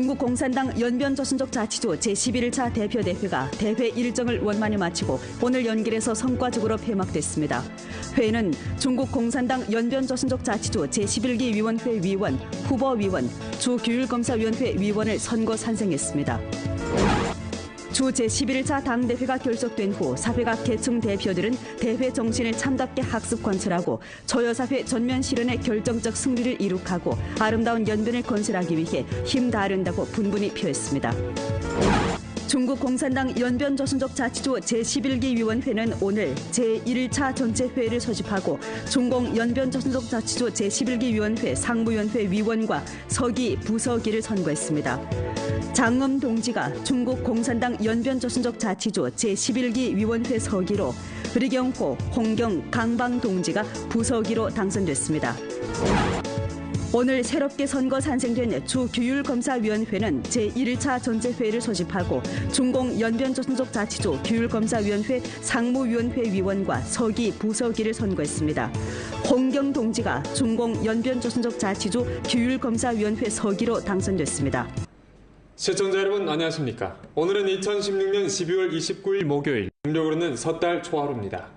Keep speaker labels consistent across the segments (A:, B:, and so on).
A: 중국 공산당 연변조선족자치조 제11차 대표대회가 대회 일정을 원만히 마치고 오늘 연길에서 성과적으로 폐막됐습니다. 회의는 중국 공산당 연변조선족자치조 제11기 위원회 위원, 후보위원, 주교율검사위원회 위원을 선거 산생했습니다. 주 제11차 당대회가 결석된 후 사회각 계층 대표들은 대회 정신을 참답게 학습 관철하고 조여사회 전면 실현의 결정적 승리를 이룩하고 아름다운 연변을 건설하기 위해 힘 다하른다고 분분히 표했습니다. 중국 공산당 연변조선족자치조 제11기 위원회는 오늘 제1차 전체회의를 소집하고 중공 연변조선족자치조 제11기 위원회 상무위원회 위원과 서기, 부서기를 선거했습니다. 장엄 동지가 중국 공산당 연변조선족자치조 제11기 위원회 서기로, 리경호, 홍경, 강방 동지가 부서기로 당선됐습니다. 오늘 새롭게 선거 산생된 주교율검사위원회는 제1차 전체회의를 소집하고 중공 연변조선족자치조 교율검사위원회 상무위원회 위원과 서기, 부서기를 선거했습니다. 홍경 동지가 중공 연변조선족자치조 교율검사위원회 서기로 당선됐습니다.
B: 시청자 여러분 안녕하십니까? 오늘은 2016년 12월 29일 목요일, 음력으로는 섣달 초하루입니다.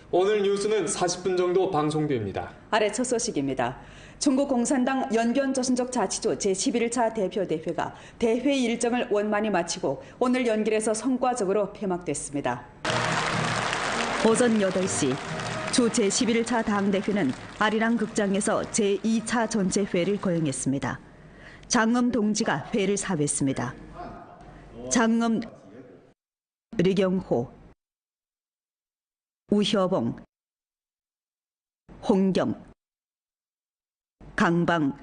B: 오늘 뉴스는 40분 정도 방송됩니다.
A: 아래 첫 소식입니다. 중국 공산당 연변조선족자치조 제11차 대표대회가 대회 일정을 원만히 마치고 오늘 연길에서 성과적으로 폐막됐습니다. 오전 8시 주 제11차 당대회는 아리랑 극장에서 제2차 전체회를 거행했습니다. 장엄 동지가 회를 사회했습니다. 장엄, 리경호, 우효봉, 홍경, 강방,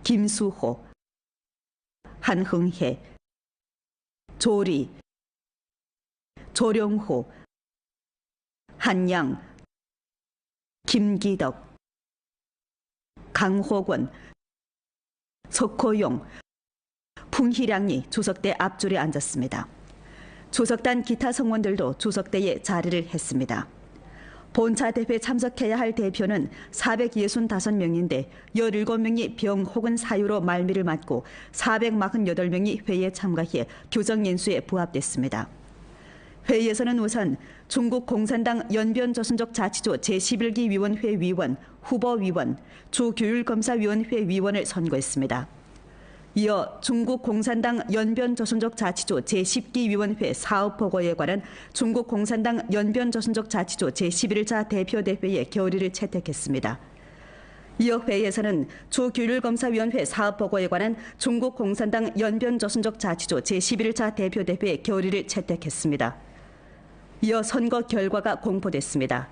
A: 김수호, 한흥혜, 조리, 조령호, 한양, 김기덕, 강호권, 석호용, 풍희량이 주석대 앞줄에 앉았습니다. 주석단 기타 성원들도 주석대에 자리를 했습니다. 본차 대회 참석해야 할 대표는 465명인데 17명이 병 혹은 사유로 말미를 맞고 448명이 회의에 참가해 규정 인수에 부합됐습니다. 회의에서는 우선 중국 공산당 연변조선족자치조 제11기 위원회 위원, 후보위원, 주교율검사위원회 위원을 선거했습니다. 이어 중국 공산당 연변조선족자치조 제10기 위원회 사업보고에 관한 중국 공산당 연변조선족자치조 제11차 대표대회의 결의를 채택했습니다. 이어 회의에서는 주교율검사위원회 사업보고에 관한 중국 공산당 연변조선족자치조 제11차 대표대회의 결의를 채택했습니다. 이어 선거 결과가 공포됐습니다.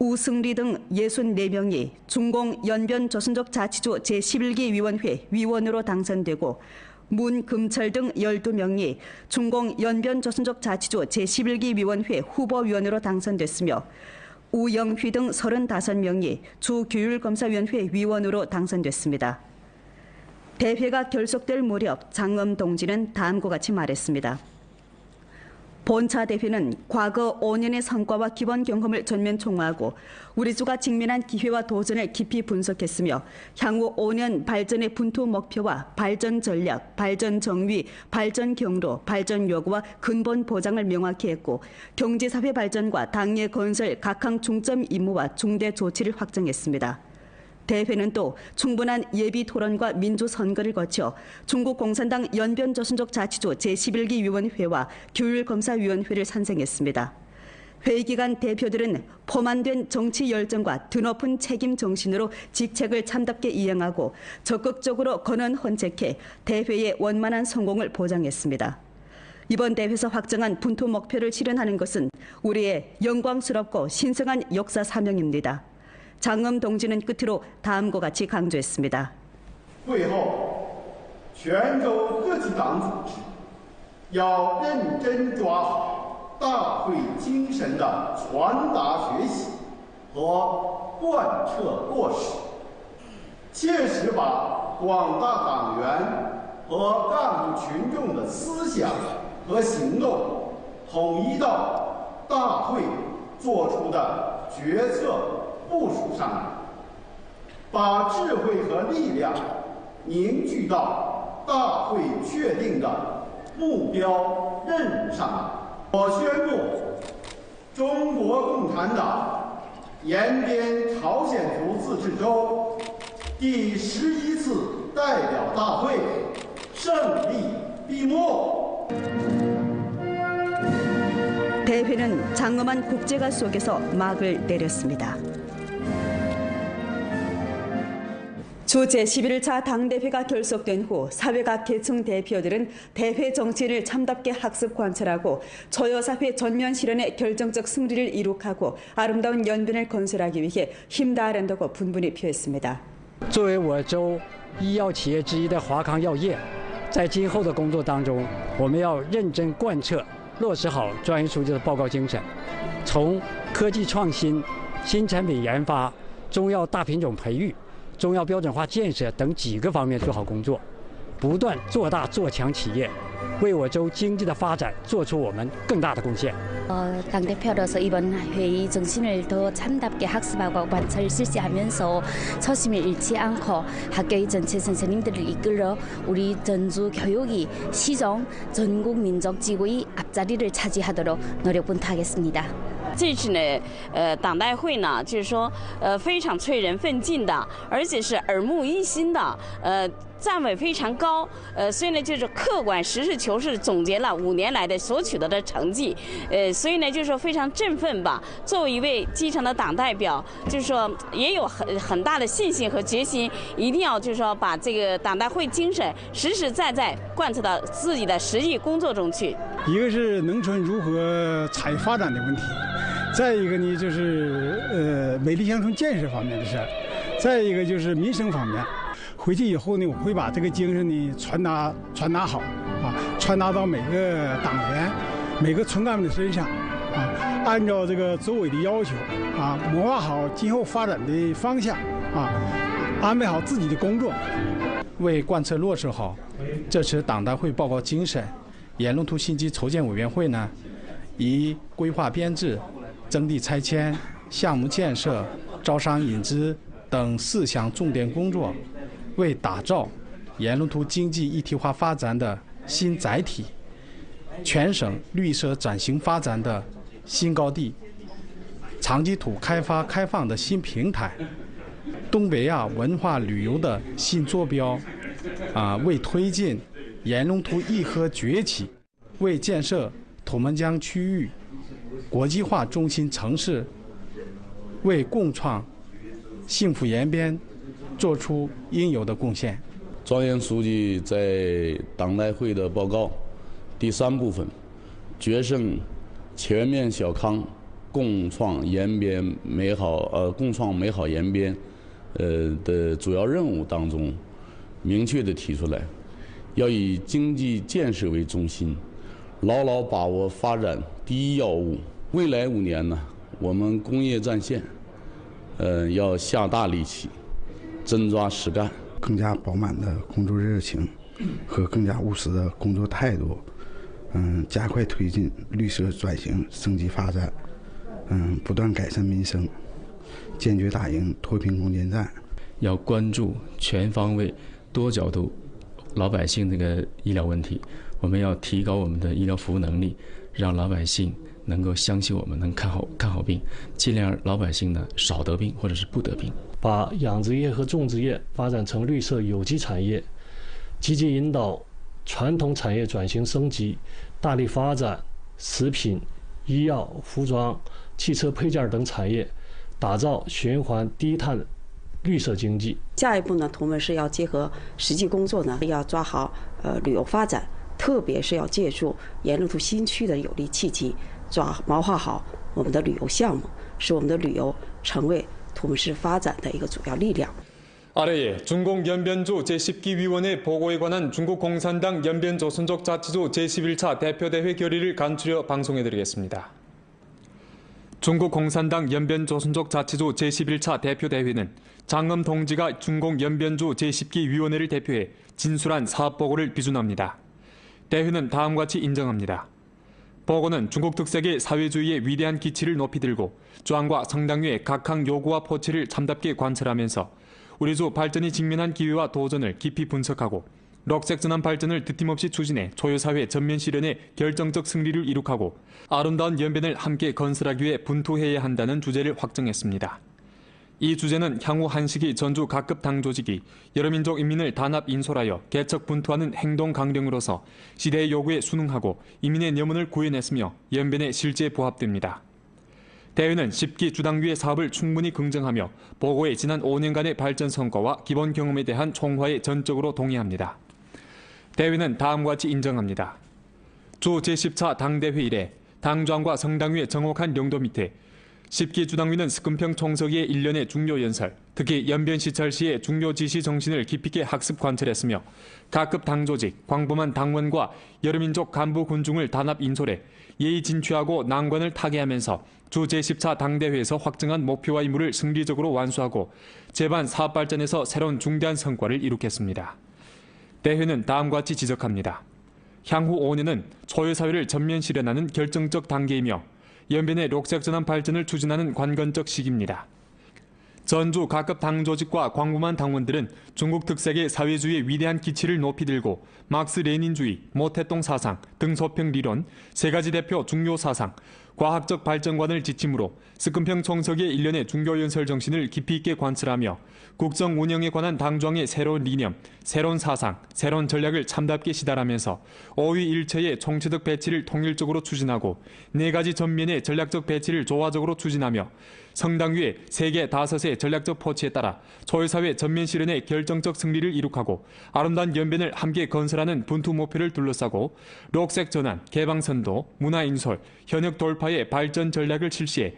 A: 우승리 등 64명이 중공 연변조선족자치조 제11기 위원회 위원으로 당선되고 문금철 등 12명이 중공 연변조선족자치조 제11기 위원회 후보위원으로 당선됐으며 우영휘 등 35명이 주교율검사위원회 위원으로 당선됐습니다. 대회가 결석될 무렵 장엄 동지는 다음과 같이 말했습니다. 본차 대회는 과거 5년의 성과와 기본 경험을 전면 총화하고 우리 주가 직면한 기회와 도전을 깊이 분석했으며 향후 5년 발전의 분투 목표와 발전 전략, 발전 정의, 발전 경로, 발전 요구와 근본 보장을 명확히 했고 경제사회 발전과 당의 건설 각항 중점 임무와 중대 조치를 확정했습니다. 대회는 또 충분한 예비 토론과 민주선거를 거쳐 중국 공산당 연변조선족자치조 제11기 위원회와 교율검사위원회를 산생했습니다. 회의 기간 대표들은 포만된 정치 열정과 드높은 책임 정신으로 직책을 참답게 이행하고 적극적으로 권한 헌책해 대회의 원만한 성공을 보장했습니다. 이번 대회에서 확정한 분투 목표를 실현하는 것은 우리의 영광스럽고 신성한 역사 사명입니다. 장엄 동지는 끝으로 다음과 같이 강조했습니다.
C: 会后泉州各级党组织要认真抓好大会精神的传达学习和贯彻落实，切实把广大党员和干部群众的思想和行动统一到大会做出的决策部署上，把智慧和力量凝聚到大会确定的目标任务上来。我宣布，中国共产党延边朝鲜族自治州第11次代表大会胜利闭幕。
A: 대회는 장엄한 국제가 속에서 막을 내렸습니다. 주 제11차 당대회가 결석된 후 사회각 계층 대표들은 대회 정치를 참답게 학습 관찰하고 저여사회 전면 실현의 결정적 승리를 이룩하고 아름다운 연변을 건설하기 위해 힘다하란다고 분분히 표했습니다.
D: 作为我州医药企业之一的华康药业，在今后的工作当中，我们要认真贯彻落实好专业书记的报告精神，从科技创新、新产品研发、中药大品种培育、中药标准化建设等几个方面做好工作，不断做大做强企业，为我州经济的发展做出我们更大的贡献。
E: 당대표로서 이번 회의 정신을 더 참답게 학습하고 관찰 실시하면서 초심을 잃지 않고 학교의 전체 선생님들을 이끌어 우리 전주 교육이 시정 전국 민족 지구의 앞자리를 차지하도록 노력분투하겠습니다.
F: 这次呢，党代会呢，就是说，非常催人奋进的，而且是耳目一新的，站位非常高，所以呢，就是客观实事求是总结了5年来的所取得的成绩，所以呢，就是说非常振奋吧。作为一位基层的党代表，就是说也有很大的信心和决心，一定要就是说把这个党代会精神实实在在贯彻到自己的实际工作中去。
G: 一个是农村如何产业发展的问题。 再一个呢，就是美丽乡村建设方面的事儿，再一个就是民生方面。回去以后呢，我会把这个精神呢传达好啊，传达到每个党员、每个村干部的身上啊，按照这个组委的要求啊，谋划好今后发展的方向啊，安排好自己的工作，
H: 为贯彻落实好这次党代会报告精神，沿路图信息筹建委员会呢，以规划编制、 征地拆迁、项目建设、招商引资等4项重点工作，为打造沿路图经济一体化发展的新载体、全省绿色转型发展的新高地、长期土开发开放的新平台、东北亚文化旅游的新坐标，为推进沿路图义和崛起，为建设土门江区域 国际化中心城市，为共创幸福延边做出应有的贡献。
I: 庄严书记在党代会的报告第3部分“决胜全面小康，共创延边美好共创美好延边”的主要任务当中，明确地提出来，要以经济建设为中心，牢牢把握发展第一要务。 未来5年呢，我们工业战线，要下大力气，真抓实干，
J: 更加饱满的工作热情和更加务实的工作态度，加快推进绿色转型升级发展，不断改善民生，坚决打赢脱贫攻坚战。
K: 要关注全方位、多角度老百姓这个医疗问题，我们要提高我们的医疗服务能力，让老百姓 能够相信我们能看好病，尽量老百姓呢少得病或者是不得病。
L: 把养殖业和种植业发展成绿色有机产业，积极引导传统产业转型升级，大力发展食品、医药、服装、汽车配件等产业，打造循环低碳绿色经济。
M: 下一步呢，我们是要结合实际工作呢，要抓好旅游发展，特别是要借助沿路图新区的有利契机。 谋划好我们的旅游项目，使我们的旅游成为土门市发展的一个主要力量。
B: 아래에 중공 연변조 제10기위원회 보고에 관한 중국공산당 연변조선족 자치조 제11차 대표대회 결의를 간추려 방송해드리겠습니다. 중국공산당 연변조선족 자치조 제11차 대표대회는 장엄 동지가 중공 연변조 제10기위원회를 대표해 진술한 사업보고를 비준합니다. 대회는 다음과 같이 인정합니다. 보고는 중국 특색의 사회주의의 위대한 기치를 높이 들고 조항과 성당위의 각항 요구와 포치를 참답게 관찰하면서 우리 주 발전이 직면한 기회와 도전을 깊이 분석하고 녹색전환 발전을 뒤팀없이 추진해 초유사회 전면 실현에 결정적 승리를 이룩하고 아름다운 연변을 함께 건설하기 위해 분투해야 한다는 주제를 확정했습니다. 이 주제는 향후 한시기 전주 각급 당 조직이 여러 민족 인민을 단합 인솔하여 개척 분투하는 행동 강령으로서 시대의 요구에 순응하고 인민의 염원을 구해냈으며 연변에 실제 부합됩니다. 대회는 10기 주당위의 사업을 충분히 긍정하며 보고의 지난 5년간의 발전 성과와 기본 경험에 대한 총화에 전적으로 동의합니다. 대회는 다음과 같이 인정합니다. 주 제14 당대회 이래 당정과 성당위의 정확한 용도 밑에 10기 주당위는 스금평 총서기의 일련의 중요 연설, 특히 연변시찰 시의 중요 지시 정신을 깊이 있게 학습 관철했으며 각급 당조직, 광범한 당원과 여러 민족 간부 군중을 단합 인솔해 예의 진취하고 난관을 타개하면서 주 제14 당대회에서 확정한 목표와 임무를 승리적으로 완수하고 제반 사업 발전에서 새로운 중대한 성과를 이룩했습니다. 대회는 다음과 같이 지적합니다. 향후 5년은 초유사회를 전면 실현하는 결정적 단계이며 연변의 녹색전환 발전을 추진하는 관건적 시기입니다. 전주 각급 당조직과 광범한 당원들은 중국 특색의 사회주의의 위대한 기치를 높이 들고 막스 레닌주의, 모태동 사상, 등소평 리론, 세 가지 대표 중요 사상, 과학적 발전관을 지침으로 스금평 총서기의 일련의 중교연설 정신을 깊이 있게 관철하며 국정 운영에 관한 당정의 새로운 이념, 새로운 사상, 새로운 전략을 참답게 시달하면서 5위 일체의 총체적 배치를 통일적으로 추진하고 4가지 전면의 전략적 배치를 조화적으로 추진하며 성당위의 세계 5의 전략적 포치에 따라 초유사회 전면 실현의 결정적 승리를 이룩하고 아름다운 연변을 함께 건설하는 분투 목표를 둘러싸고 녹색 전환, 개방선도, 문화인솔, 현역 돌파의 발전 전략을 실시해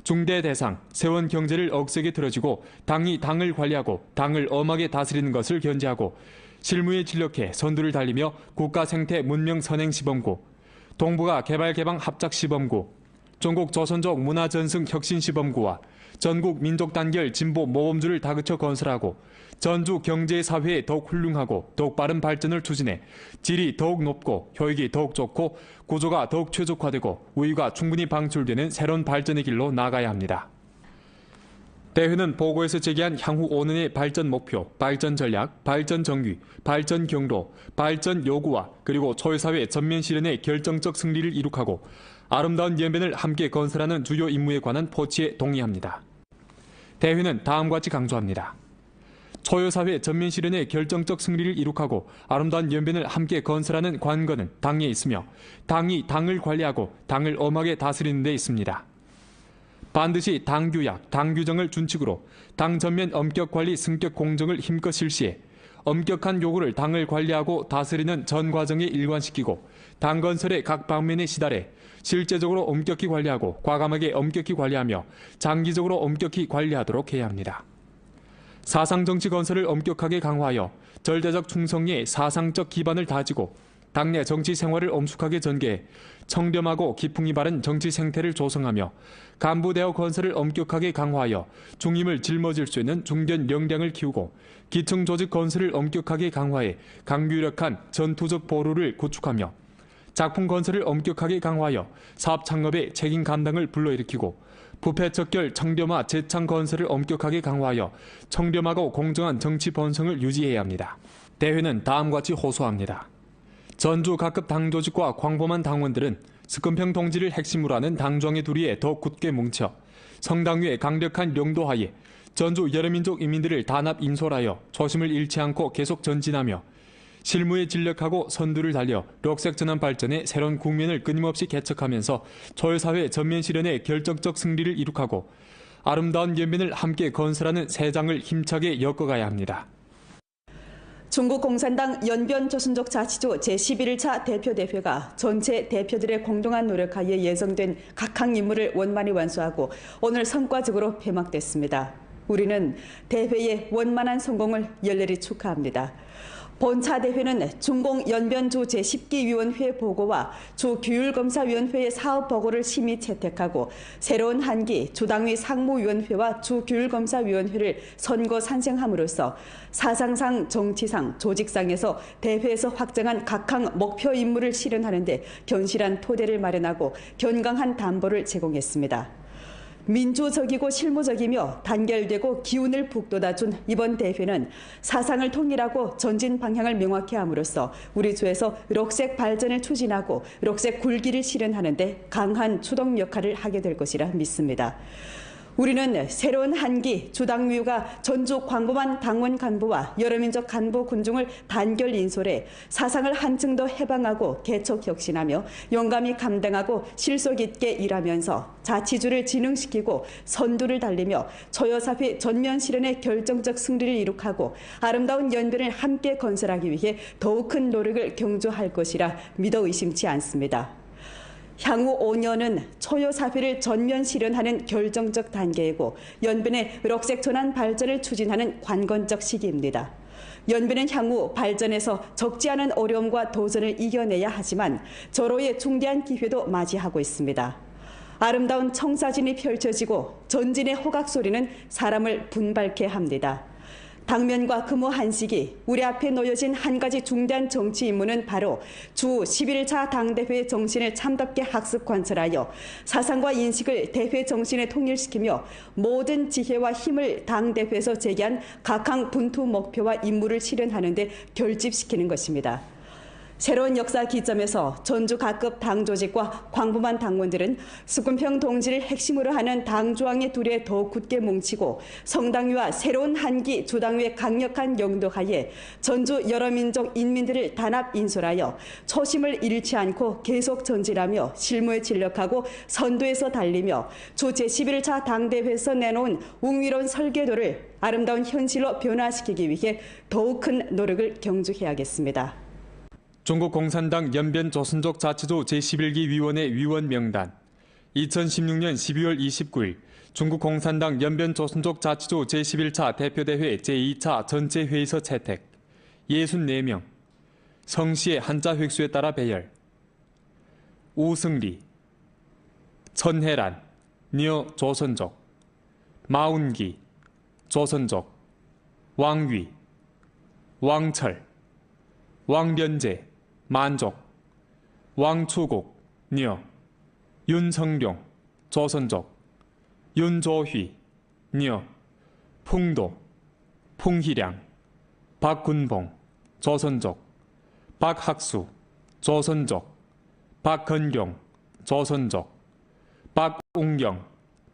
B: 중대 대상, 세원 경제를 억세게 틀어지고 당이 당을 관리하고 당을 엄하게 다스리는 것을 견제하고 실무에 진력해 선두를 달리며 국가 생태 문명 선행 시범구, 동북아 개발 개방 합작 시범구, 전국 조선족 문화 전승 혁신 시범구와 전국 민족 단결 진보 모범주를 다그쳐 건설하고 전주 경제사회에 더욱 훌륭하고 더욱 빠른 발전을 추진해 질이 더욱 높고 효익이 더욱 좋고 구조가 더욱 최적화되고 우위가 충분히 방출되는 새로운 발전의 길로 나아가야 합니다. 대회는 보고에서 제기한 향후 5년의 발전 목표, 발전 전략, 발전 정의, 발전 경로, 발전 요구와 그리고 초유사회 전면 실현의 결정적 승리를 이룩하고 아름다운 연변을 함께 건설하는 주요 임무에 관한 포치에 동의합니다. 대회는 다음과 같이 강조합니다. 초유사회 전면 실현의 결정적 승리를 이룩하고 아름다운 연변을 함께 건설하는 관건은 당에 있으며 당이 당을 관리하고 당을 엄하게 다스리는 데 있습니다. 반드시 당규약, 당규정을 준칙으로 당 전면 엄격 관리 승격 공정을 힘껏 실시해 엄격한 요구를 당을 관리하고 다스리는 전 과정에 일관시키고 당 건설의 각 방면에 시달해 실제적으로 엄격히 관리하고 과감하게 엄격히 관리하며 장기적으로 엄격히 관리하도록 해야 합니다. 사상정치 건설을 엄격하게 강화하여 절대적 충성리에 사상적 기반을 다지고 당내 정치 생활을 엄숙하게 전개해 청렴하고 기풍이 바른 정치 생태를 조성하며 간부대어 건설을 엄격하게 강화하여 중임을 짊어질 수 있는 중견 역량을 키우고 기층 조직 건설을 엄격하게 강화해 강규력한 전투적 보루를 구축하며 작품 건설을 엄격하게 강화하여 사업 창업의 책임 감당을 불러일으키고 부패 척결 청렴화 재창 건설을 엄격하게 강화하여 청렴하고 공정한 정치 번성을 유지해야 합니다. 대회는 다음과 같이 호소합니다. 전주 각급 당조직과 광범한 당원들은 스금평 동지를 핵심으로 하는 당정의 두리에 더 굳게 뭉쳐 성당위의 강력한 용도하에 전주 여러민족 인민들을 단합 인솔하여 초심을 잃지 않고 계속 전진하며 실무에 진력하고 선두를 달려 녹색전환 발전의 새로운 국면을 끊임없이 개척하면서 초유사회 전면 실현의 결정적 승리를 이룩하고 아름다운 연변을 함께 건설하는 새 장을 힘차게 엮어가야 합니다.
A: 중국 공산당 연변조선족 자치조 제11차 대표대회가 전체 대표들의 공동한 노력하에 예정된 각항 임무를 원만히 완수하고 오늘 성과적으로 폐막됐습니다. 우리는 대회의 원만한 성공을 열렬히 축하합니다. 본차 대회는 중공연변주 제10기 위원회 보고와 주규율검사위원회의 사업 보고를 심의 채택하고 새로운 한기 주당위 상무위원회와 주규율검사위원회를 선거 산생함으로써 사상상, 정치상, 조직상에서 대회에서 확정한 각항 목표 임무를 실현하는 데 견실한 토대를 마련하고 견강한 담보를 제공했습니다. 민주적이고 실무적이며 단결되고 기운을 북돋아준 이번 대회는 사상을 통일하고 전진 방향을 명확히 함으로써 우리 조에서 록색 발전을 추진하고 록색 굴기를 실현하는 데 강한 추동 역할을 하게 될 것이라 믿습니다. 우리는 새로운 한기 주당위가 전주 광범한 당원 간부와 여러민족 간부 군중을 단결 인솔해 사상을 한층 더 해방하고 개척 혁신하며 용감히 감당하고 실속 있게 일하면서 자치주를 진흥시키고 선두를 달리며 초여사회 전면 실현의 결정적 승리를 이룩하고 아름다운 연변을 함께 건설하기 위해 더욱 큰 노력을 경주할 것이라 믿어 의심치 않습니다. 향후 5년은 초여사회를 전면 실현하는 결정적 단계이고 연변의 록색 전환 발전을 추진하는 관건적 시기입니다. 연변은 향후 발전에서 적지 않은 어려움과 도전을 이겨내야 하지만 절호의 중대한 기회도 맞이하고 있습니다. 아름다운 청사진이 펼쳐지고 전진의 호각 소리는 사람을 분발케 합니다. 당면과 금호 한식이 우리 앞에 놓여진 한 가지 중대한 정치 임무는 바로 주 11차 당대회 정신을 참답게 학습 관철하여 사상과 인식을 대회 정신에 통일시키며 모든 지혜와 힘을 당대회에서 제기한 각항 분투 목표와 임무를 실현하는 데 결집시키는 것입니다. 새로운 역사 기점에서 전주 각급 당 조직과 광범한 당원들은 수군평 동지를 핵심으로 하는 당조항의 둘에 더욱 굳게 뭉치고 성당위와 새로운 한기 주당위의 강력한 영도하에 전주 여러 민족 인민들을 단합 인솔하여 초심을 잃지 않고 계속 전진하며 실무에 진력하고 선두에서 달리며 주 제11차 당대회에서 내놓은 웅위로운 설계도를 아름다운 현실로 변화시키기 위해 더욱 큰 노력을 경주해야겠습니다.
B: 중국 공산당 연변 조선족 자치조 제11기 위원회 위원 명단 2016년 12월 29일 중국 공산당 연변 조선족 자치조 제11차 대표대회 제2차 전체 회의서 채택 64명 성씨의 한자 획수에 따라 배열 우승리 천혜란 니어 조선족 마운기 조선족 왕위 왕철 왕변제 만족, 왕추국, 니어, 윤성룡, 조선족, 윤조휘, 니어, 풍도, 풍희량, 박군봉, 조선족, 박학수, 조선족, 박건룡, 조선족, 박웅경,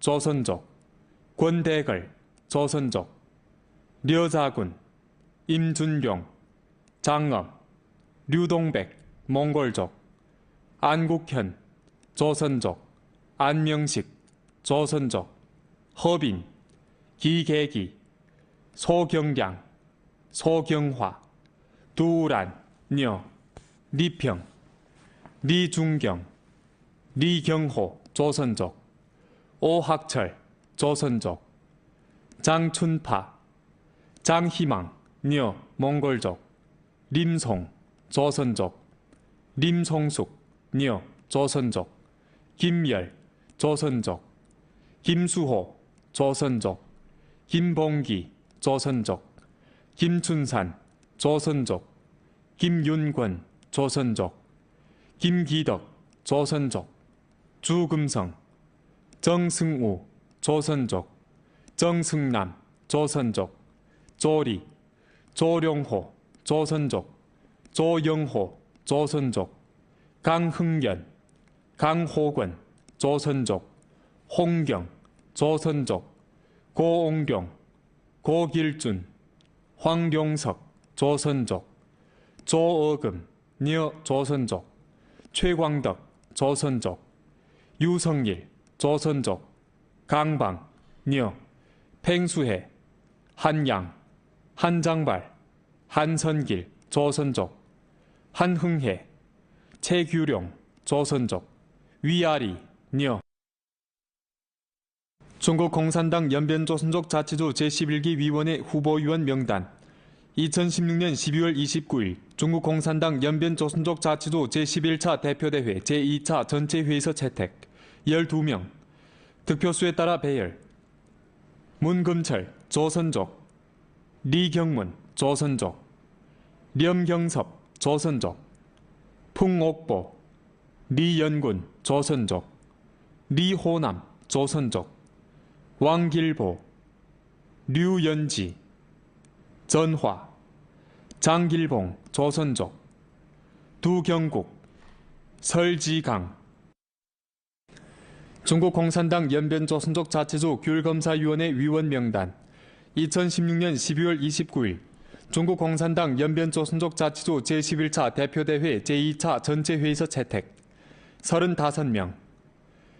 B: 조선족, 권대걸, 조선족, 려자군, 임준룡, 장엄, 류동백, 몽골족, 안국현, 조선족, 안명식, 조선족, 허빈, 기계기, 소경량, 소경화, 두란, 녀, 리평, 리중경, 리경호, 조선족, 오학철, 조선족, 장춘파, 장희망, 녀, 몽골족, 림송, 조선족, 림송숙, 녀, 조선족, 김열, 조선족, 김수호, 조선족, 김봉기, 조선족, 김춘산, 조선족, 김윤권, 조선족, 김기덕, 조선족, 주금성, 정승우, 조선족, 정승남, 조선족, 조리, 조룡호, 조선족, 조영호, 조선족, 강흥연, 강호권, 조선족, 홍경, 조선족, 고옹경, 고길준, 황경석, 조선족, 조어금, 녀, 조선족, 최광덕, 조선족, 유성일, 조선족, 강방, 녀, 팽수해, 한양, 한장발, 한선길, 조선족, 한흥해, 최규룡, 조선족, 위아리, 녀. 중국 공산당 연변조선족 자치조 제11기 위원회 후보위원 명단 2016년 12월 29일 중국 공산당 연변조선족 자치조 제11차 대표대회 제2차 전체회의서 채택 12명 득표수에 따라 배열 문금철, 조선족, 리경문, 조선족, 렴경섭, 조선족, 풍옥보, 리연군, 조선족, 리호남, 조선족, 왕길보, 류연지, 전화, 장길봉 조선족, 두경국, 설지강. 중국 공산당 연변조선족 자치조 규율검사위원회 위원 명단. 2016년 12월 29일 중국 공산당 연변조선족 자치조 제11차 대표대회 제2차 전체회의서 채택. 35명.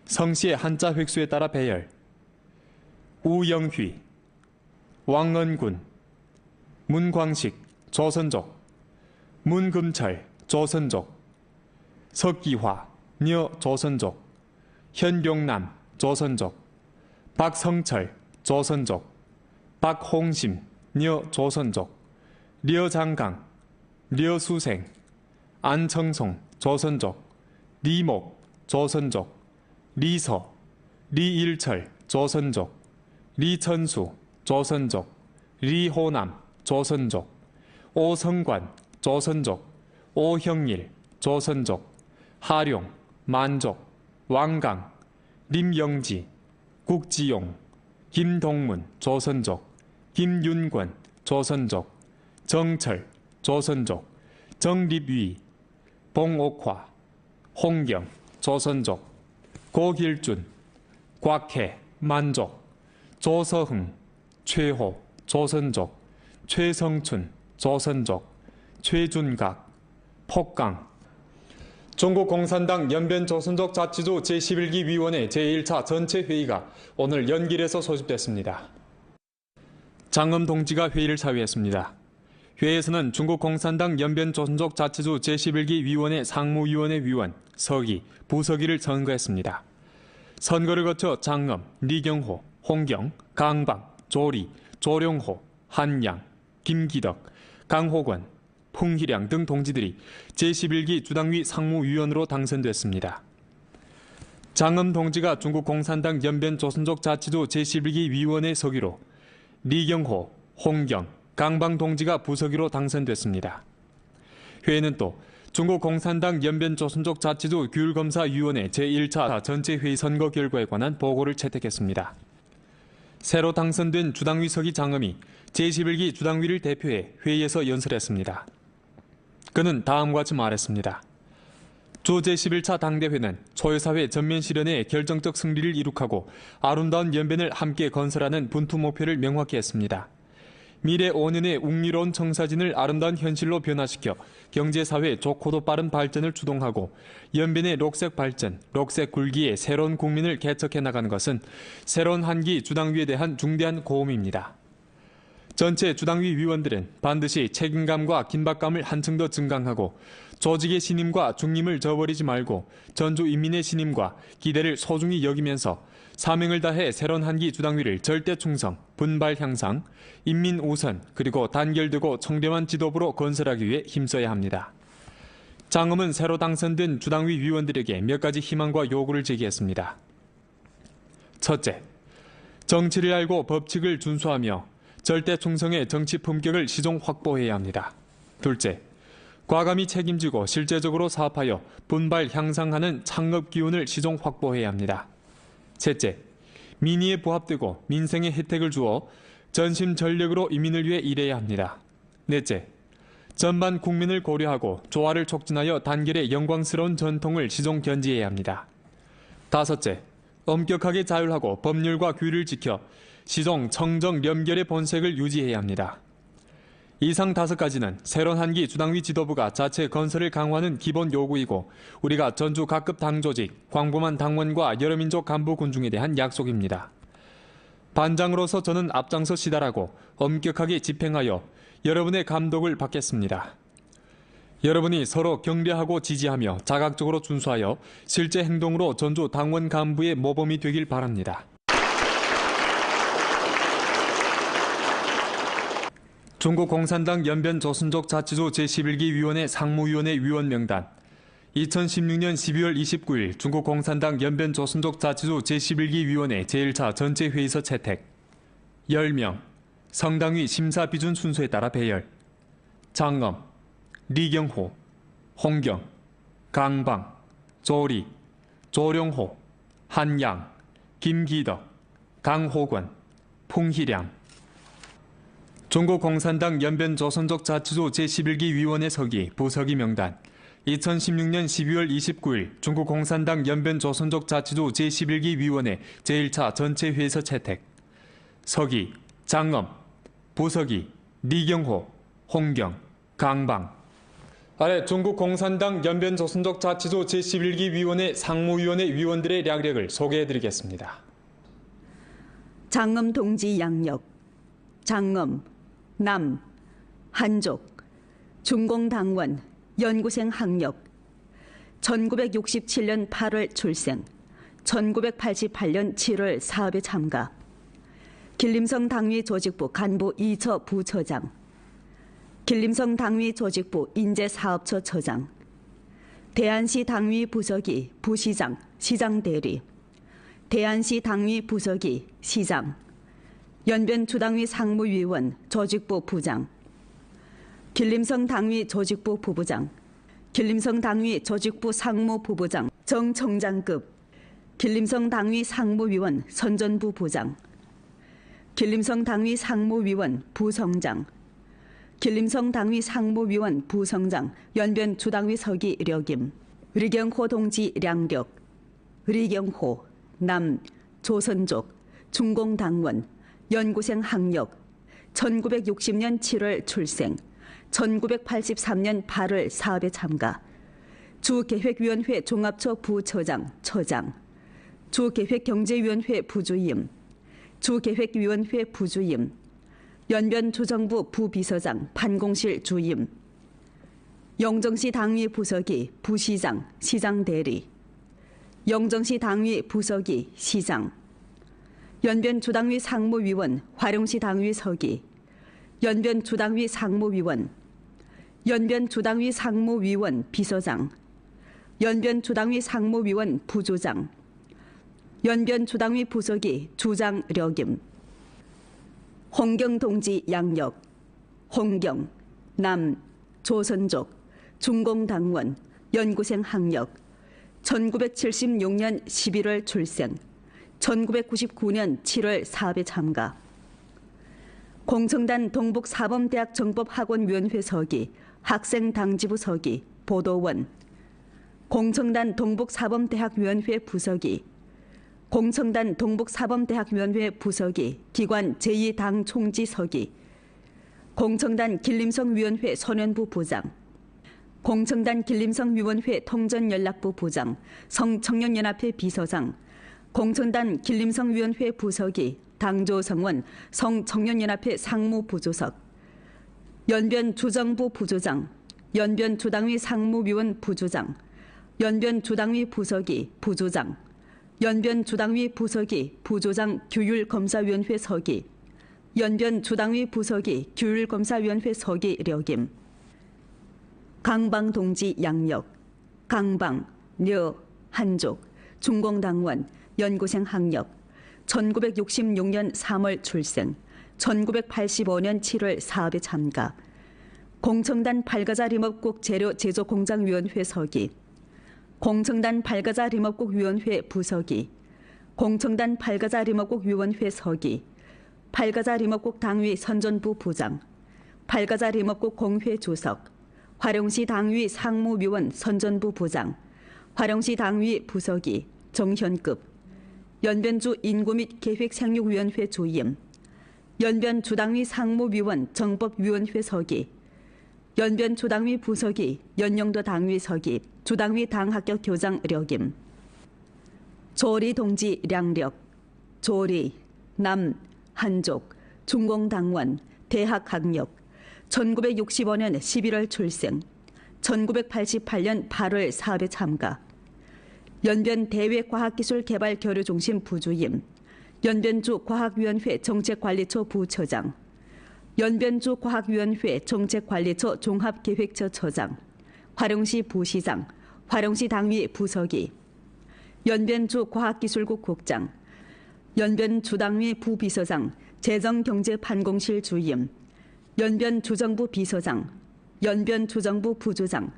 B: 성씨의 한자 획수에 따라 배열. 우영휘, 왕언군, 문광식, 조선족, 문금철, 조선족, 석기화, 녀, 조선족, 현룡남, 조선족, 박성철, 조선족, 박홍심, 녀, 조선족, 려장강, 려수생, 안청송, 조선족, 리목, 조선족, 리서, 리일철, 조선족, 리천수, 조선족, 리호남, 조선족, 오성관, 조선족, 오형일, 조선족, 하룡, 만족, 왕강, 림영지, 국지용, 김동문, 조선족, 김윤권, 조선족, 정철, 조선족, 정립위, 봉옥화, 홍경, 조선족, 고길준, 곽해, 만족, 조서흥, 최호, 조선족, 최성춘, 조선족, 최준각, 폭강. 중국 공산당 연변조선족 자치조 제11기 위원회 제1차 전체 회의가 오늘 연길에서 소집됐습니다. 장엄 동지가 회의를 사회했습니다. 회의에서는 중국 공산당 연변조선족 자치조 제11기 위원회 상무위원회 위원, 서기, 부서기를 선거했습니다. 선거를 거쳐 장엄, 리경호, 홍경, 강방, 조리, 조룡호, 한양, 김기덕, 강호권, 풍희량 등 동지들이 제11기 주당위 상무위원으로 당선됐습니다. 장엄 동지가 중국 공산당 연변조선족 자치조 제11기 위원회 서기로, 리경호, 홍경, 강방 동지가 부서기로 당선됐습니다. 회의는 또 중국 공산당 연변조선족 자치조 규율검사위원회 제1차 전체회의 선거 결과에 관한 보고를 채택했습니다. 새로 당선된 주당위 서기 장엄이 제11기 주당위를 대표해 회의에서 연설했습니다. 그는 다음과 같이 말했습니다. 주 제11차 당대회는 초여사회 전면 실현에 결정적 승리를 이룩하고 아름다운 연변을 함께 건설하는 분투 목표를 명확히 했습니다. 미래 5년의 웅리로운 청사진을 아름다운 현실로 변화시켜 경제사회 좋고도 빠른 발전을 주동하고 연변의 녹색 발전, 녹색 굴기에 새로운 국민을 개척해 나가는 것은 새로운 한기 주당위에 대한 중대한 고음입니다. 전체 주당위 위원들은 반드시 책임감과 긴박감을 한층 더 증강하고 조직의 신임과 중림을 저버리지 말고 전주 인민의 신임과 기대를 소중히 여기면서 사명을 다해 새로운 한기 주당위를 절대 충성, 분발 향상, 인민 우선 그리고 단결되고 청렴한 지도부로 건설하기 위해 힘써야 합니다. 장엄은 새로 당선된 주당위 위원들에게 몇 가지 희망과 요구를 제기했습니다. 첫째, 정치를 알고 법칙을 준수하며 절대 충성의 정치 품격을 시종 확보해야 합니다. 둘째, 과감히 책임지고 실제적으로 사업하여 분발 향상하는 창업 기운을 시종 확보해야 합니다. 셋째, 민의에 부합되고 민생의 혜택을 주어 전심전력으로 인민을 위해 일해야 합니다. 넷째, 전반 국민을 고려하고 조화를 촉진하여 단결의 영광스러운 전통을 시종 견지해야 합니다. 다섯째, 엄격하게 자율하고 법률과 규율을 지켜 시종 청정 연결의 본색을 유지해야 합니다. 이상 5가지는 새로운 한기 주당위 지도부가 자체 건설을 강화하는 기본 요구이고 우리가 전주 각급 당조직, 광범한 당원과 여러 민족 간부 군중에 대한 약속입니다. 반장으로서 저는 앞장서 시달하고 엄격하게 집행하여 여러분의 감독을 받겠습니다. 여러분이 서로 격려하고 지지하며 자각적으로 준수하여 실제 행동으로 전주 당원 간부의 모범이 되길 바랍니다. 중국 공산당 연변조선족 자치조 제11기 위원회 상무위원회 위원 명단. 2016년 12월 29일 중국 공산당 연변조선족 자치조 제11기 위원회 제1차 전체회의서 채택. 10명. 성당위 심사 비준 순서에 따라 배열. 장엄, 리경호, 홍경, 강방, 조리, 조룡호, 한양, 김기덕, 강호권, 풍희량. 중국공산당 연변조선족 자치조 제11기 위원회 서기, 부서기 명단. 2016년 12월 29일 중국공산당 연변조선족 자치조 제11기 위원회 제1차 전체 회의서 채택. 서기, 장엄, 부서기, 리경호, 홍경, 강방. 아래 중국공산당 연변조선족 자치조 제11기 위원회 상무위원회 위원들의 략력을 소개해드리겠습니다.
A: 장엄 동지 양력, 장엄, 남, 한족, 중공당원, 연구생 학력, 1967년 8월 출생, 1988년 7월 사업에 참가, 길림성 당위 조직부 간부 2처 부처장, 길림성 당위 조직부 인재사업처 처장, 대안시 당위 부서기 부시장, 시장 대리, 대안시 당위 부서기 시장, 연변 주당위 상무위원 조직부 부장, 길림성 당위 조직부 부부장, 길림성 당위 조직부 상무 부부장 정청장급, 길림성 당위 상무위원 선전부 부장, 길림성 당위 상무위원 부성장, 길림성 당위 상무위원 부성장 연변 주당위 서기 력임, 리경호 동지 량력, 리경호, 남, 조선족, 중공당원, 연구생 학력, 1960년 7월 출생, 1983년 8월 사업에 참가, 주계획위원회 종합처 부처장, 처장, 주계획경제위원회 부주임, 주계획위원회 부주임, 연변조정부 부비서장, 판공실 주임, 영정시 당위 부서기 부시장, 시장 대리, 영정시 당위 부서기 시장, 연변주당위 상무위원 화룡시 당위 서기, 연변주당위 상무위원, 연변주당위 상무위원 비서장, 연변주당위 상무위원 부조장, 연변주당위 부서기 주장 력임, 홍경 동지 양력, 홍경, 남, 조선족, 중공당원, 연구생 학력, 1976년 11월 출생, 1999년 7월 사업에 참가, 공청단 동북사범대학 정법학원위원회 서기, 학생당지부 서기, 보도원, 공청단 동북사범대학위원회 부서기, 공청단 동북사범대학위원회 부서기, 기관 제2당 총지 서기, 공청단 길림성위원회 소년부 부장, 공청단 길림성위원회 통전연락부 부장, 성청년연합회 비서장, 공청단 길림성위원회 부서기, 당조성원, 성청년연합회 상무부조석, 연변주정부 부조장, 연변주당위 상무위원 부조장, 연변주당위 부서기, 부조장, 연변주당위 부서기, 부조장 규율검사위원회 서기, 연변주당위 부서기, 규율검사위원회 서기 력임, 강방 동지 양력, 강방, 려, 한족, 중공당원, 연구생 학력, 1966년 3월 출생, 1985년 7월 사업에 참가, 공청단 발가자 림업국 재료 제조 공장위원회 서기, 공청단 발가자 림업국 위원회 부서기, 공청단 발가자 림업국 위원회 서기, 발가자 림업국 당위 선전부 부장, 발가자 림업국 공회 주석, 화룡시 당위 상무위원 선전부 부장, 화룡시 당위 부서기, 정현급, 연변주 인구 및 계획생육위원회 주임, 연변주당위 상무위원 정법위원회 서기, 연변주당위 부서기, 연영도 당위 서기, 주당위 당합격 교장 력임, 조리 동지 량력, 조리, 남, 한족, 중공당원, 대학 학력, 1965년 11월 출생, 1988년 8월 사업에 참가, 연변 대외과학기술개발교류중심 부주임, 연변주 과학위원회 정책관리처 부처장, 연변주 과학위원회 정책관리처 종합계획처 처장, 화룡시 부시장, 화룡시 당위 부서기, 연변주 과학기술국 국장, 연변주당위 부비서장, 재정경제판공실 주임, 연변주정부 비서장, 연변주정부 부조장,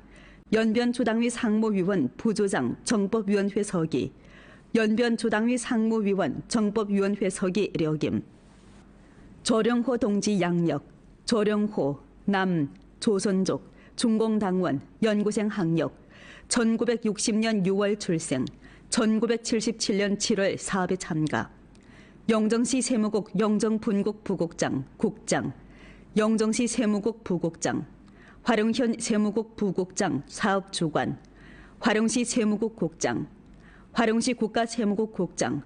A: 연변주당위 상무위원 부조장 정법위원회 서기, 연변 주당위 상무위원 정법위원회 서기 려김. 조령호 동지 양력, 조령호 남 조선족 중공당원 연구생 학력 1960년 6월 출생 1977년 7월 사업에 참가. 영정시 세무국 영정분국 부국장 국장 영정시 세무국 부국장 화룡현 세무국 부국장 사업주관 화룡시 세무국 국장 화룡시 국가세무국 국장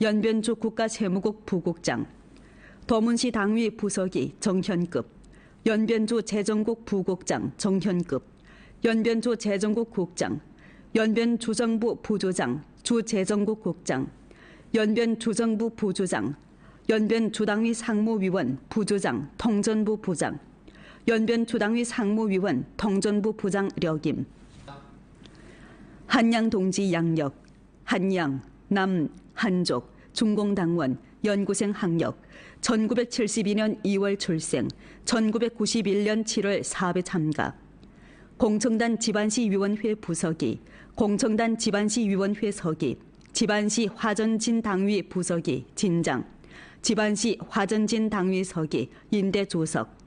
A: 연변주 국가세무국 부국장 도문시 당위 부서기 정현급 연변주 재정국 부국장 정현급 연변주 재정국 국장 연변주정부 부조장 주재정국 국장 연변주정부 부조장 연변주당위 상무위원 부조장 통전부 부장 연변주당위 상무위원 통전부 부장 려김. 한양 동지 양력 한양 남 한족 중공당원 연구생 학력 1972년 2월 출생 1991년 7월 사업에 참가. 공청단 지반시위원회 부서기 공청단 지반시위원회 서기 지반시 화전진 당위 부서기 진장 지반시 화전진 당위 서기 인대조석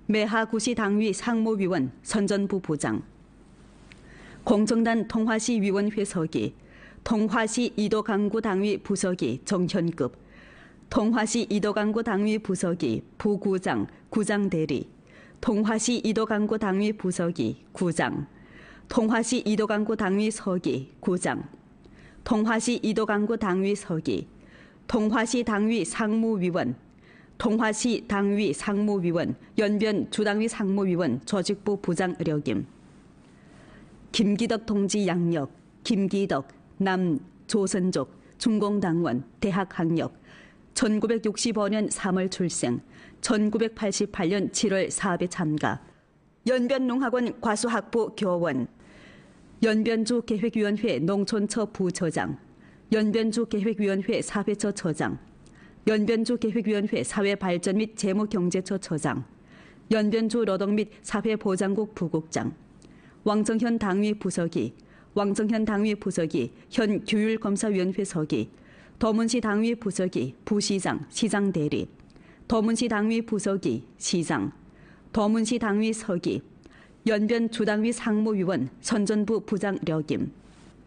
A: 매하구시 당위 상무위원 선전부 부장 공청단 통화시위원회 서기 통화시 이도강구 당위 부서기 정현급 통화시 이도강구 당위 부서기 부구장 구장대리 통화시 이도강구 당위 부서기 구장 통화시 이도강구 당위 서기 구장 통화시 이도강구 당위 서기 통화시 당위 상무위원 통화시 당위 상무위원 연변 주당위 상무위원 조직부 부장 려김. 김기덕 동지 양력 김기덕 남 조선족 중공당원 대학 학력 1965년 3월 출생 1988년 7월 사업에 참가. 연변농학원 과수학부 교원 연변주 계획위원회 농촌처 부처장 연변주 계획위원회 사회처 처장 연변주 계획위원회 사회발전 및 재무경제처 처장 연변주 노동 및 사회보장국 부국장 왕정현 당위 부서기 왕정현 당위 부서기 현 규율검사위원회 서기 도문시 당위 부서기 부시장 시장 대리 도문시 당위 부서기 시장 도문시 당위 서기 연변 주당위 상무위원 선전부 부장 려김.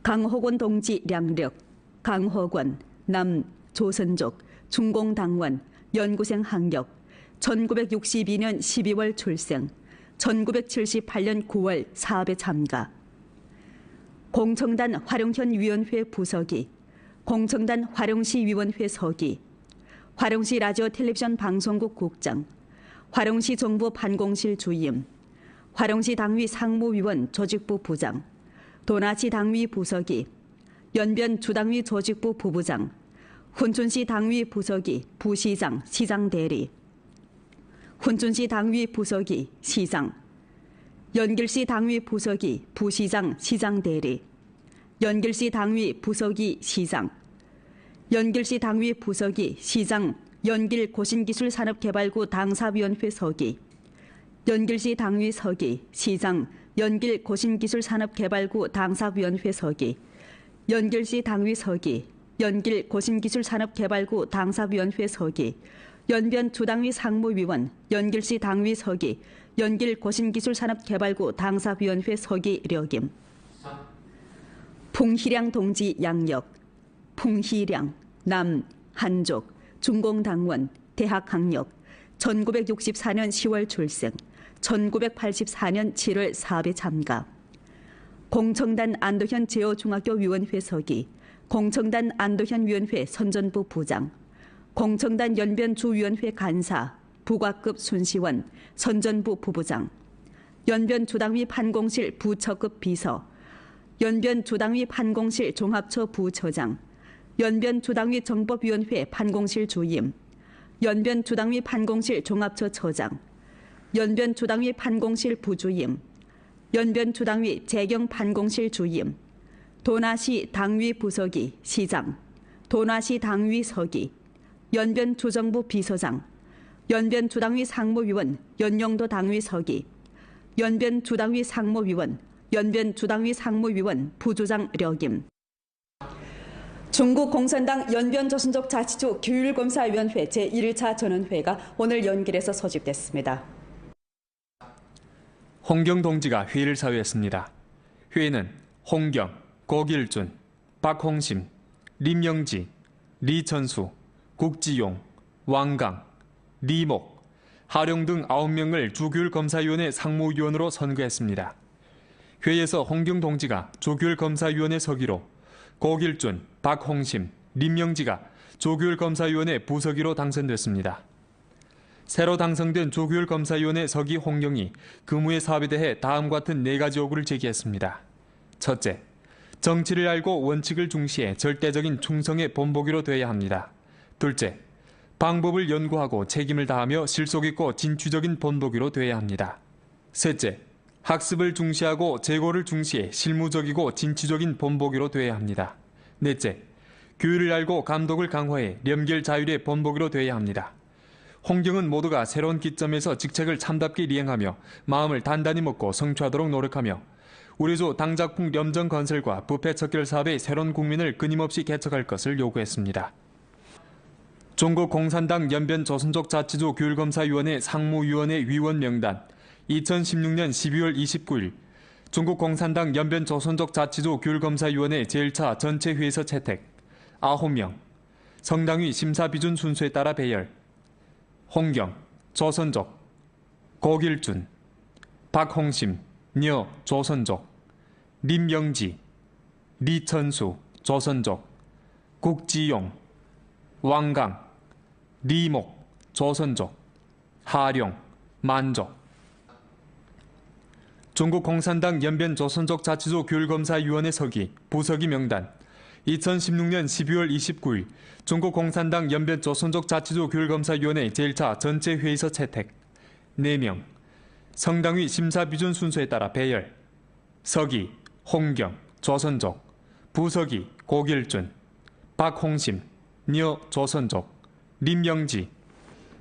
A: 강호권 동지 량력 강호권 남 조선족 중공당원 연구생 학력 1962년 12월 출생 1978년 9월 사업에 참가. 공청단 화룡현 위원회 부서기 공청단 화룡시 위원회 서기 화룡시 라디오 텔레비전 방송국 국장 화룡시 정부 반공실 주임 화룡시 당위 상무위원 조직부 부장 도나시 당위 부서기 연변 주당위 조직부 부부장 훈춘시 당위 부서기 부시장 시장 대리 훈춘시 당위 부서기 시장 연길시 당위 부서기 부시장 시장 대리 연길시 당위 부서기 시장 연길시 당위 부서기 시장 연길 고신기술산업개발구 당사위원회 서기 연길시 당위 서기 시장 연길 고신기술산업개발구 당사위원회 서기 연길시 당위 서기 연길 고신기술산업개발구 당사위원회 서기 연변 주당위 상무위원 연길시 당위 서기 연길 고신기술산업개발구 당사위원회 서기 려김. 풍희량 동지 양력 풍희량 남 한족 중공당원 대학 학력 1964년 10월 출생 1984년 7월 사업에 참가. 공청단 안도현 제어중학교위원회 서기 공청단 안도현 위원회 선전부 부장 공청단 연변주위원회 간사 부과급 순시원 선전부 부부장 연변주당위 판공실 부처급 비서 연변주당위 판공실 종합처 부처장 연변주당위 정법위원회 판공실 주임 연변주당위 판공실 종합처 처장 연변주당위 판공실 부주임 연변주당위 재경판공실 주임 도나시 당위 부서기 시장 도나시 당위 서기 연변주정부 비서장 연변주당위 상무위원 연영도 당위 서기 연변주당위 상무위원 연변주당위 상무위원 부조장 려김. 중국 공산당 연변조선족 자치주 규율검사위원회 제1차 전원회가 오늘 연길에서 소집됐습니다.
B: 홍경 동지가 회의를 사회했습니다. 회의는 홍경, 고길준, 박홍심, 림영지, 리천수, 국지용, 왕강, 리목, 하룡 등 9명을 조규율검사위원회 상무위원으로 선거했습니다. 회의에서 홍경 동지가 조규율검사위원회 서기로, 고길준, 박홍심, 림영지가 조규율검사위원회 부서기로 당선됐습니다. 새로 당선된 조규율검사위원회 서기 홍경이 근무의 사업에 대해 다음과 같은 4가지 요구를 제기했습니다. 첫째, 정치를 알고 원칙을 중시해 절대적인 충성의 본보기로 되어야 합니다. 둘째, 방법을 연구하고 책임을 다하며 실속 있고 진취적인 본보기로 되어야 합니다. 셋째, 학습을 중시하고 재고를 중시해 실무적이고 진취적인 본보기로 되어야 합니다. 넷째, 규율을 알고 감독을 강화해廉결 자율의 본보기로 되어야 합니다. 홍경은 모두가 새로운 기점에서 직책을 참답게 이행하며 마음을 단단히 먹고 성취하도록 노력하며 우리조 당작풍 염정 건설과 부패 척결 사업의 새로운 국민을 끊임없이 개척할 것을 요구했습니다. 중국 공산당 연변 조선족 자치주 규율검사위원회 상무위원회 위원 명단 2016년 12월 29일 중국 공산당 연변 조선족 자치주 규율검사위원회 제1차 전체 회의에서 채택 9명, 성당위 심사 비준 순서에 따라 배열, 홍경, 조선족, 고길준, 박홍심, 녀, 조선족, 림영지, 리천수, 조선족, 국지용, 왕강, 리목, 조선족, 하룡, 만족. 중국 공산당 연변 조선족 자치주 규율검사위원회 서기, 부서기 명단 2016년 12월 29일 중국 공산당 연변 조선족 자치주 규율검사위원회 제1차 전체 회의에서 채택 4명, 성당위 심사 비준 순서에 따라 배열, 서기, 홍경, 조선족, 부서기, 고길준, 박홍심, 녀, 조선족, 림영지.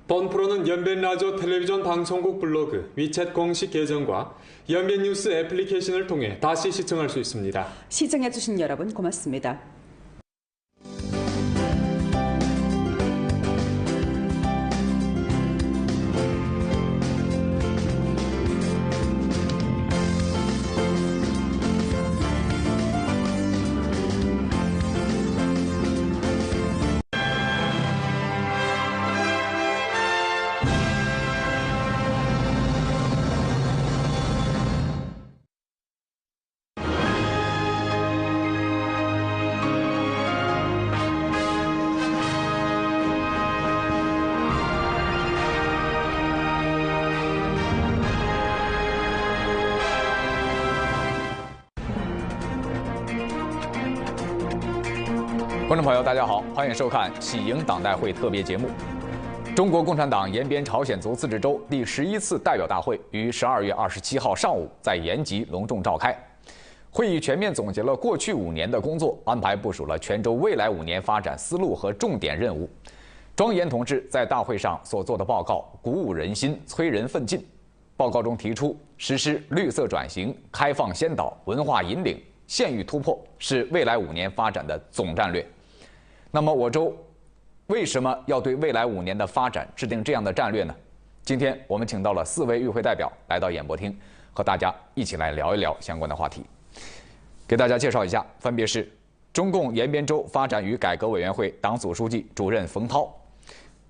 B: 본 프로는 연변 라디오 텔레비전 방송국 블로그, 위챗 공식 계정과 연변 뉴스 애플리케이션을 통해 다시 시청할 수 있습니다.
A: 시청해주신 여러분 고맙습니다.
N: 观众朋友，大家好，欢迎收看喜迎党代会特别节目。中国共产党延边朝鲜族自治州第11次代表大会于12月27号上午在延吉隆重召开。会议全面总结了过去5年的工作，安排部署了全州未来5年发展思路和重点任务。庄严同志在大会上所做的报告鼓舞人心，催人奋进。报告中提出，实施绿色转型、开放先导、文化引领、县域突破是未来5年发展的总战略。那么我州为什么要对未来5年的发展制定这样的战略呢？今天我们请到了4位与会代表来到演播厅，和大家一起来聊一聊相关的话题。给大家介绍一下，分别是中共延边州发展与改革委员会党组书记、主任冯涛，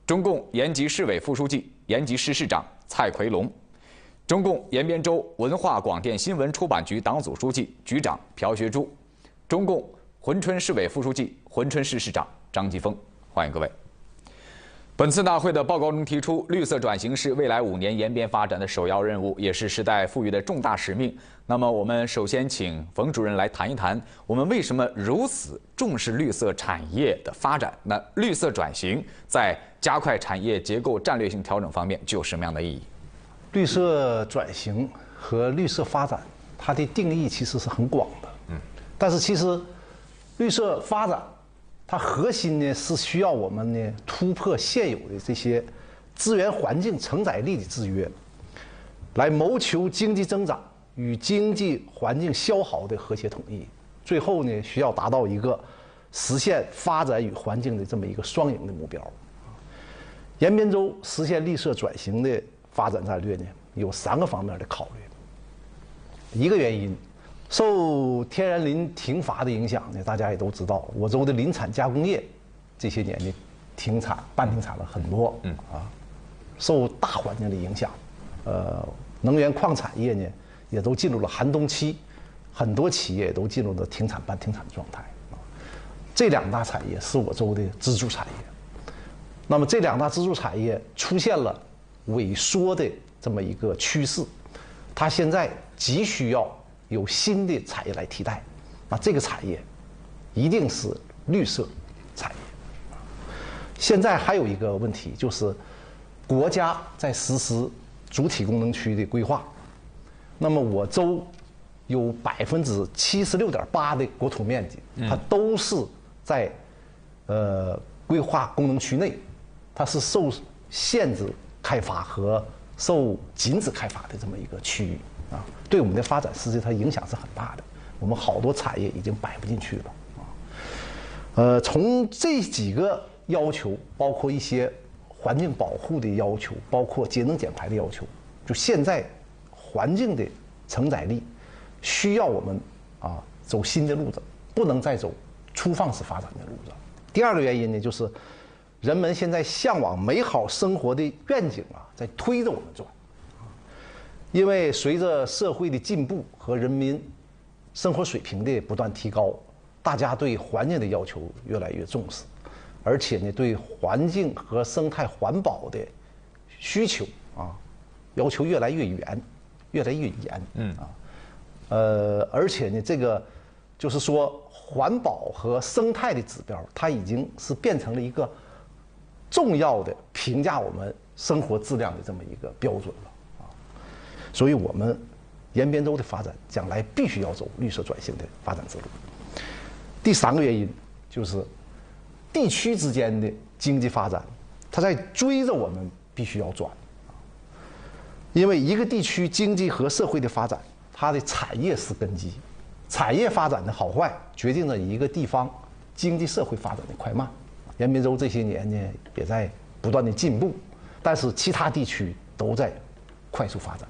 N: 中共延吉市委副书记、延吉市市长蔡奎龙，中共延边州文化广电新闻出版局党组书记、局长朴学珠，中共珲春市委副书记、珲春市市长张继峰，欢迎各位。本次大会的报告中提出，绿色转型是未来5年延边发展的首要任务，也是时代赋予的重大使命。那么，我们首先请冯主任来谈一谈，我们为什么如此重视绿色产业的发展？那绿色转型在加快产业结构战略性调整方面具有什么样的意义？
O: 绿色转型和绿色发展，它的定义其实是很广的。但是其实绿色发展，它核心呢是需要我们呢突破现有的这些资源环境承载力的制约，来谋求经济增长与经济环境消耗的和谐统一。最后呢，需要达到一个实现发展与环境的这么一个双赢的目标。延边州实现绿色转型的发展战略呢，有3个方面的考虑。一个原因，受天然林停伐的影响呢，大家也都知道，我州的林产加工业这些年呢停产、半停产了很多，受大环境的影响，能源矿产业呢也都进入了寒冬期，很多企业也都进入了停产、半停产的状态。这2大产业是我州的支柱产业。那么这2大支柱产业出现了萎缩的这么一个趋势，它现在急需要有新的产业来替代。那这个产业一定是绿色产业。现在还有一个问题，就是国家在实施主体功能区的规划。那么我州有76.8%的国土面积，它都是在规划功能区内。它是受限制开发和受禁止开发的这么一个区域啊，对我们的发展实际它影响是很大的。我们好多产业已经摆不进去了啊。从这几个要求，包括一些环境保护的要求，包括节能减排的要求，就现在环境的承载力需要我们走新的路子，不能再走粗放式发展的路子。第2个原因呢，就是人们现在向往美好生活的愿景在推着我们转。因为随着社会的进步和人民生活水平的不断提高，大家对环境的要求越来越重视，而且呢，对环境和生态环保的需求要求越来越严，越来越严。而且呢，这个就是说环保和生态的指标，它已经是变成了一个重要的评价我们生活质量的这么一个标准了所以我们延边州的发展将来必须要走绿色转型的发展之路。第3个原因就是地区之间的经济发展，它在追着我们必须要转。因为一个地区经济和社会的发展，它的产业是根基，产业发展的好坏决定了一个地方经济社会发展的快慢。延边州这些年呢也在不断的进步，但是其他地区都在快速发展。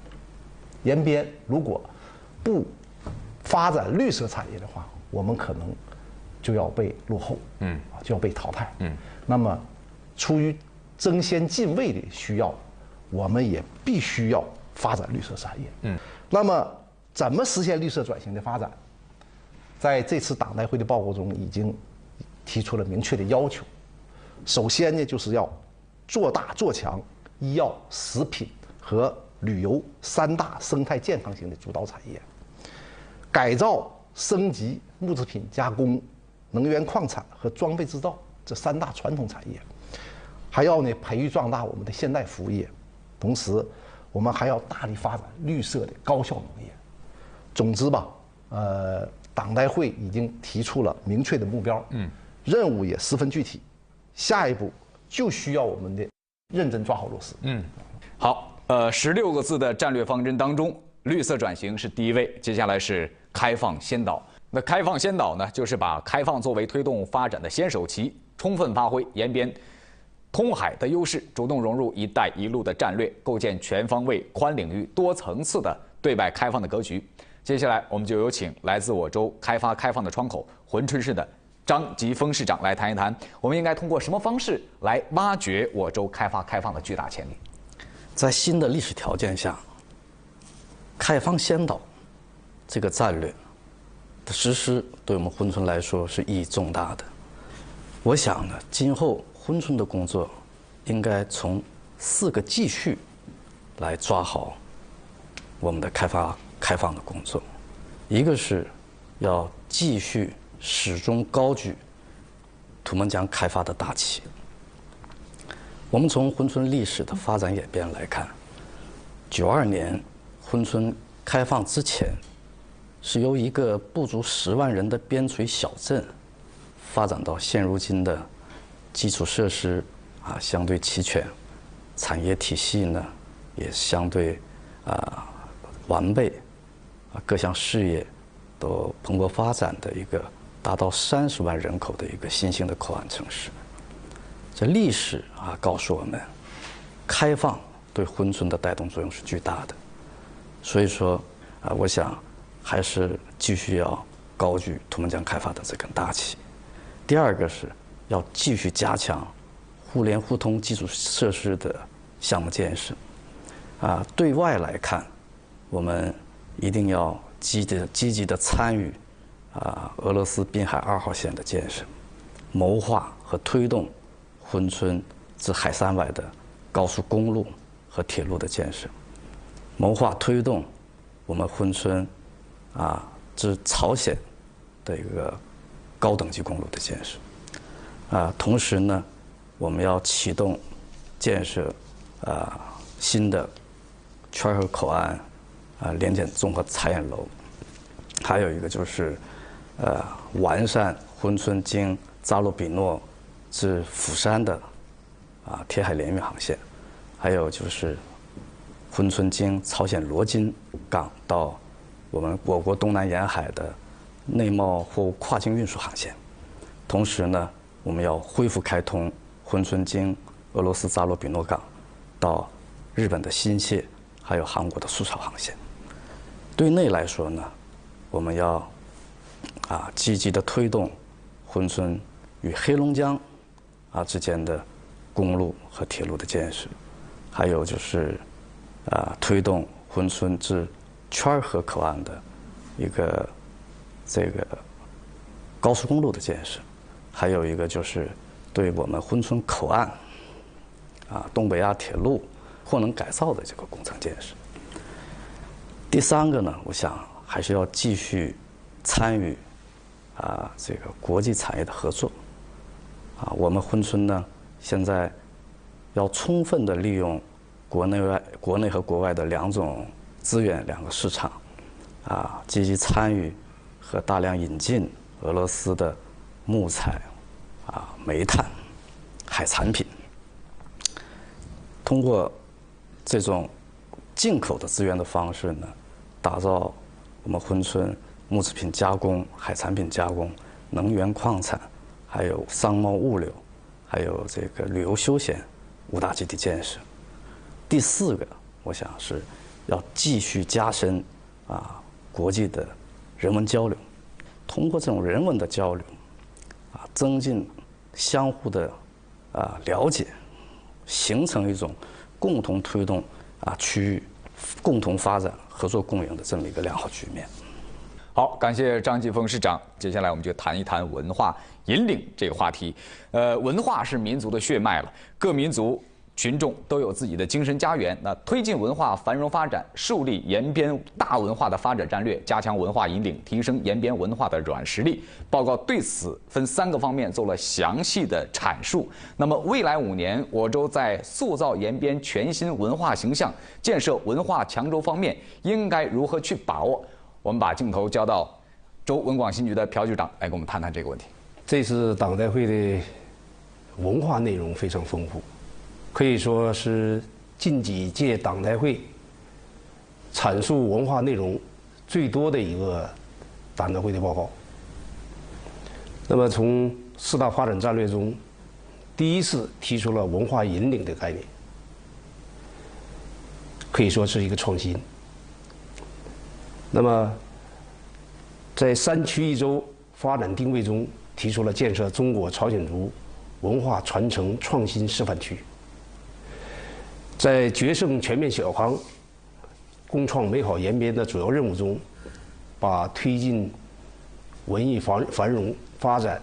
O: 延边如果不发展绿色产业的话，我们可能就要被落后，就要被淘汰。那么出于争先进位的需要，我们也必须要发展绿色产业。那么怎么实现绿色转型的发展？在这次党代会的报告中已经提出了明确的要求。首先呢，就是要做大做强医药、食品和旅游3大生态健康型的主导产业，改造升级木制品加工、能源矿产和装备制造这3大传统产业，还要呢培育壮大我们的现代服务业，同时我们还要大力发展绿色的高效农业。总之吧，党代会已经提出了明确的目标，任务也十分具体，下一步就需要我们的认真抓好落实。
N: 好，16个字的战略方针当中，绿色转型是第1位，接下来是开放先导。那开放先导呢，就是把开放作为推动发展的先手棋，充分发挥延边通海的优势，主动融入“一带一路”的战略，构建全方位、宽领域、多层次的对外开放的格局。接下来，我们就有请来自我州开放的窗口珲春市的张吉峰市长来谈一谈，我们应该通过什么方式来挖掘我州开放的巨大潜力。
P: 在新的历史条件下，开放先导这个战略的实施，对我们珲春来说是意义重大的。我想呢，今后珲春的工作应该从4个继续来抓好我们的开放的工作。一个是要继续始终高举土门江开发的大旗。我们从珲春历史的发展演变来看，92年珲春开放之前，是由一个不足10万人的边陲小镇，发展到现如今的基础设施相对齐全，产业体系呢也相对完备，各项事业都蓬勃发展的一个达到30万人口的一个新兴的口岸城市。这历史告诉我们，开放对珲春的带动作用是巨大的。所以说我想还是继续要高举图们江开发的这根大旗。第二个是要继续加强互联互通基础设施的项目建设。对外来看，我们一定要积极的参与俄罗斯滨海2号线的建设，谋划和推动珲春至海参崴的高速公路和铁路的建设，谋划推动我们珲春至朝鲜的一个高等级公路的建设。同时呢，我们要启动建设新的圈河口岸联检综合采验楼，还有一个就是完善珲春经扎洛比诺至釜山的铁海联运航线，还有就是珲春经朝鲜罗津港到我国东南沿海的内贸货物跨境运输航线。同时呢，我们要恢复开通珲春经俄罗斯扎洛比诺港到日本的新泻，还有韩国的苏草航线。对内来说呢，我们要积极的推动珲春与黑龙江之间的公路和铁路的建设，还有就是推动珲春至圈河口岸的一个这个高速公路的建设，还有一个就是对我们珲春口岸东北亚铁路货能改造的这个工程建设。第三个呢，我想还是要继续参与这个国际产业的合作。我们珲春呢，现在要充分的利用国内和国外的2种资源、2个市场，积极参与和大量引进俄罗斯的木材、煤炭、海产品。通过这种进口的资源的方式呢，打造我们珲春木制品加工、海产品加工、能源矿产，还有商贸物流，还有这个旅游休闲5大基地建设。第4个，我想是要继续加深国际的人文交流，通过这种人文的交流，增进相互的了解，形成一种共同推动区域共同发展、合作共赢的这么一个良好局面。
N: 好，感谢张继峰市长。接下来我们就谈一谈文化引领这个话题。文化是民族的血脉了，各民族群众都有自己的精神家园。那推进文化繁荣发展，树立延边大文化的发展战略，加强文化引领，提升延边文化的软实力。报告对此分3个方面做了详细的阐述。那么未来5年，我州在塑造延边全新文化形象、建设文化强州方面，应该如何去把握？我们把镜头交到州文广新局的朴局长来跟我们谈谈这个问题。
Q: 这次党代会的文化内容非常丰富，可以说是近几届党代会阐述文化内容最多的一个党代会的报告。那么从4大发展战略中，第一次提出了文化引领的概念，可以说是一个创新。那么在3区1州发展定位中，提出了建设中国朝鲜族文化传承创新示范区。在决胜全面小康、共创美好延边的主要任务中，把推进文艺繁荣发展、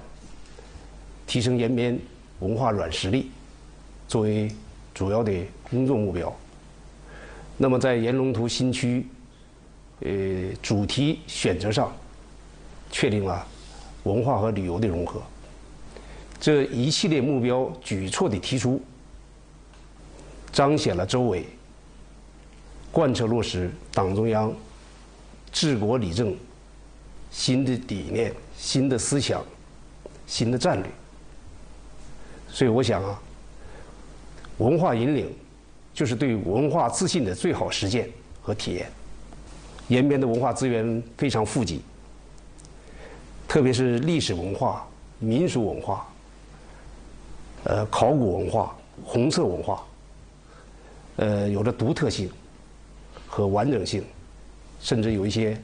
Q: 提升延边文化软实力作为主要的工作目标。那么在延龙图新区主题选择上，确定了文化和旅游的融合。这一系列目标举措的提出，彰显了州委贯彻落实党中央治国理政新的理念、新的思想、新的战略。所以我想文化引领就是对文化自信的最好实践和体验。延边的文化资源非常富集，特别是历史文化、民俗文化、考古文化、红色文化，有着独特性和完整性，甚至有一些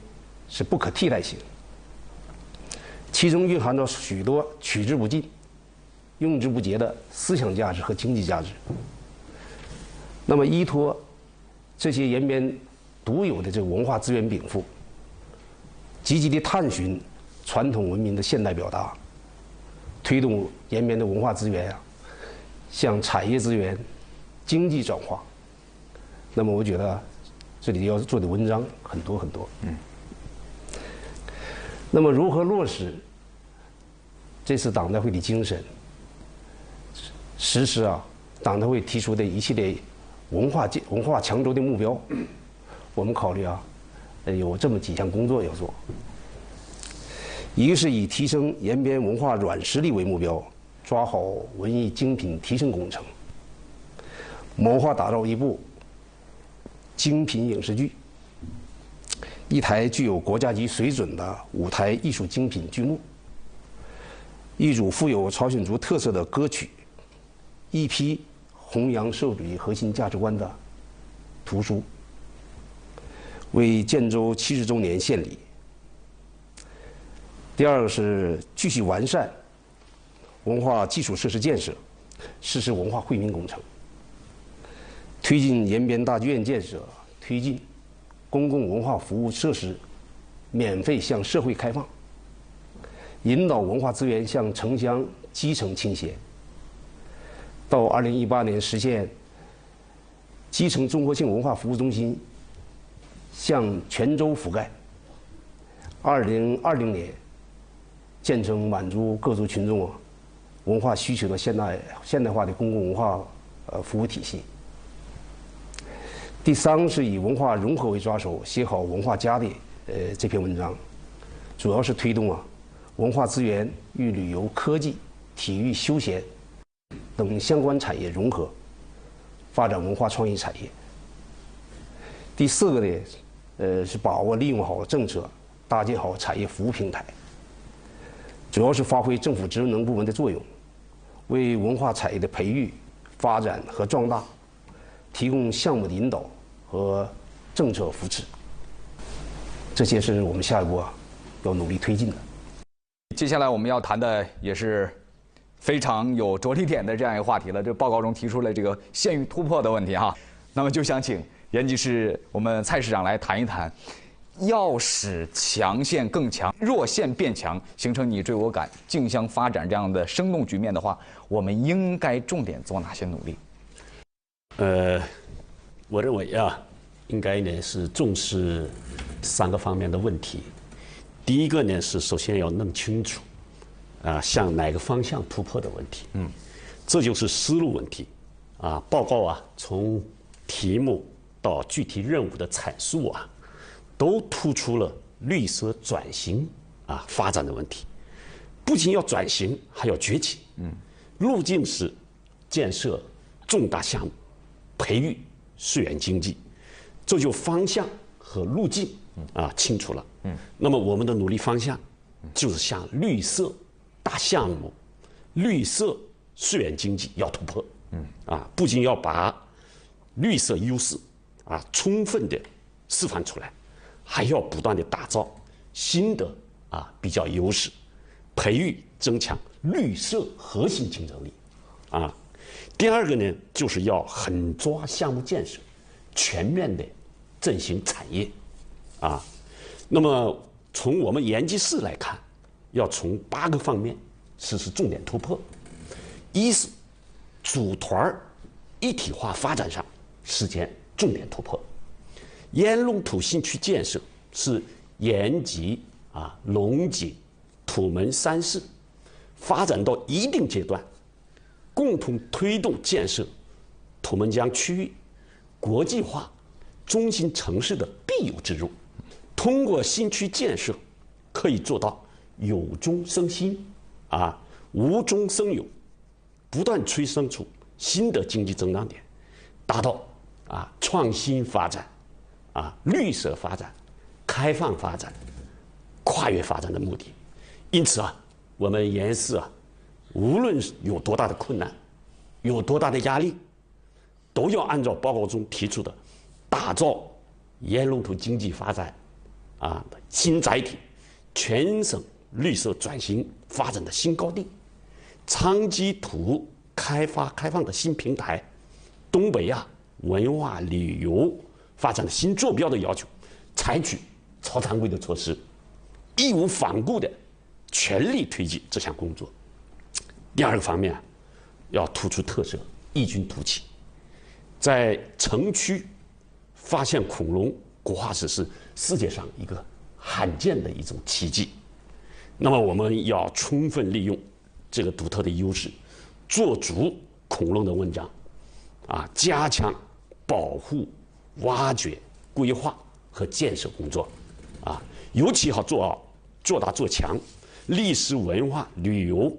Q: 是不可替代性。其中蕴含着许多取之不尽、用之不竭的思想价值和经济价值。那么，依托这些延边独有的这个文化资源禀赋，积极地探寻传统文明的现代表达，推动延边的文化资源向产业资源、经济转化。那么，我觉得这里要做的文章很多很多。那么，如何落实这次党代会的精神，实施党代会提出的一系列文化强州的目标，我们考虑有这么几项工作要做。一个是以提升延边文化软实力为目标，抓好文艺精品提升工程，谋划打造一部精品影视剧，一台具有国家级水准的舞台艺术精品剧目，一组富有朝鲜族特色的歌曲，一批弘扬社会主义核心价值观的图书，为建州70周年献礼。第二个是继续完善文化基础设施建设，实施文化惠民工程，推进延边大剧院建设，推进公共文化服务设施免费向社会开放，引导文化资源向城乡基层倾斜。到2018年实现基层综合性文化服务中心向全州覆盖。2020年建成满足各族群众文化需求的现代化的公共文化服务体系。第三是以文化融合为抓手，写好文化家的这篇文章，主要是推动文化资源与旅游、科技、体育、休闲等相关产业融合，发展文化创意产业。第四个呢，是把握利用好政策，搭建好产业服务平台，主要是发挥政府职能部门的作用，为文化产业的培育、发展和壮大提供项目的引导和政策扶持。这些是我们下一步要努力推进的。
N: 接下来我们要谈的也是非常有着力点的这样一个话题了。这报告中提出了这个县域突破的问题哈，那么就想请延吉市我们蔡市长来谈一谈，要使强县更强，弱县变强，形成你追我赶、竞相发展这样的生动局面的话，我们应该重点做哪些努力？
R: 我认为应该呢是重视3个方面的问题。第一个呢是首先要弄清楚向哪个方向突破的问题。这就是思路问题。报告从题目到具体任务的阐述都突出了绿色转型发展的问题。不仅要转型，还要崛起。路径是建设重大项目，培育溯源经济，这就方向和路径清楚了。那么我们的努力方向就是向绿色大项目、绿色溯源经济要突破。不仅要把绿色优势充分的释放出来，还要不断的打造新的比较优势，培育增强绿色核心竞争力。第二个呢，就是要狠抓项目建设，全面的振兴产业。那么从我们延吉市来看，要从8个方面实施重点突破。一是组团一体化发展上实现重点突破。烟龙土新区建设是延吉、龙井、土门3市发展到一定阶段，共同推动建设土门江区域国际化中心城市的必由之路。通过新区建设，可以做到有中生新，无中生有，不断催生出新的经济增长点，达到创新发展、绿色发展、开放发展、跨越发展的目的。因此啊，我们延市啊，无论有多大的困难，有多大的压力，都要按照报告中提出的，打造沿龙头经济发展新载体，全省绿色转型发展的新高地，长基土开放的新平台，东北亚文化旅游发展的新坐标的要求，采取超常规的措施，义无反顾的全力推进这项工作。第二个方面要突出特色，异军突起，在城区发现恐龙，国画史是世界上一个罕见的一种奇迹。那么我们要充分利用这个独特的优势，做足恐龙的文章，加强保护、挖掘、规划和建设工作，尤其要做大做强历史文化旅游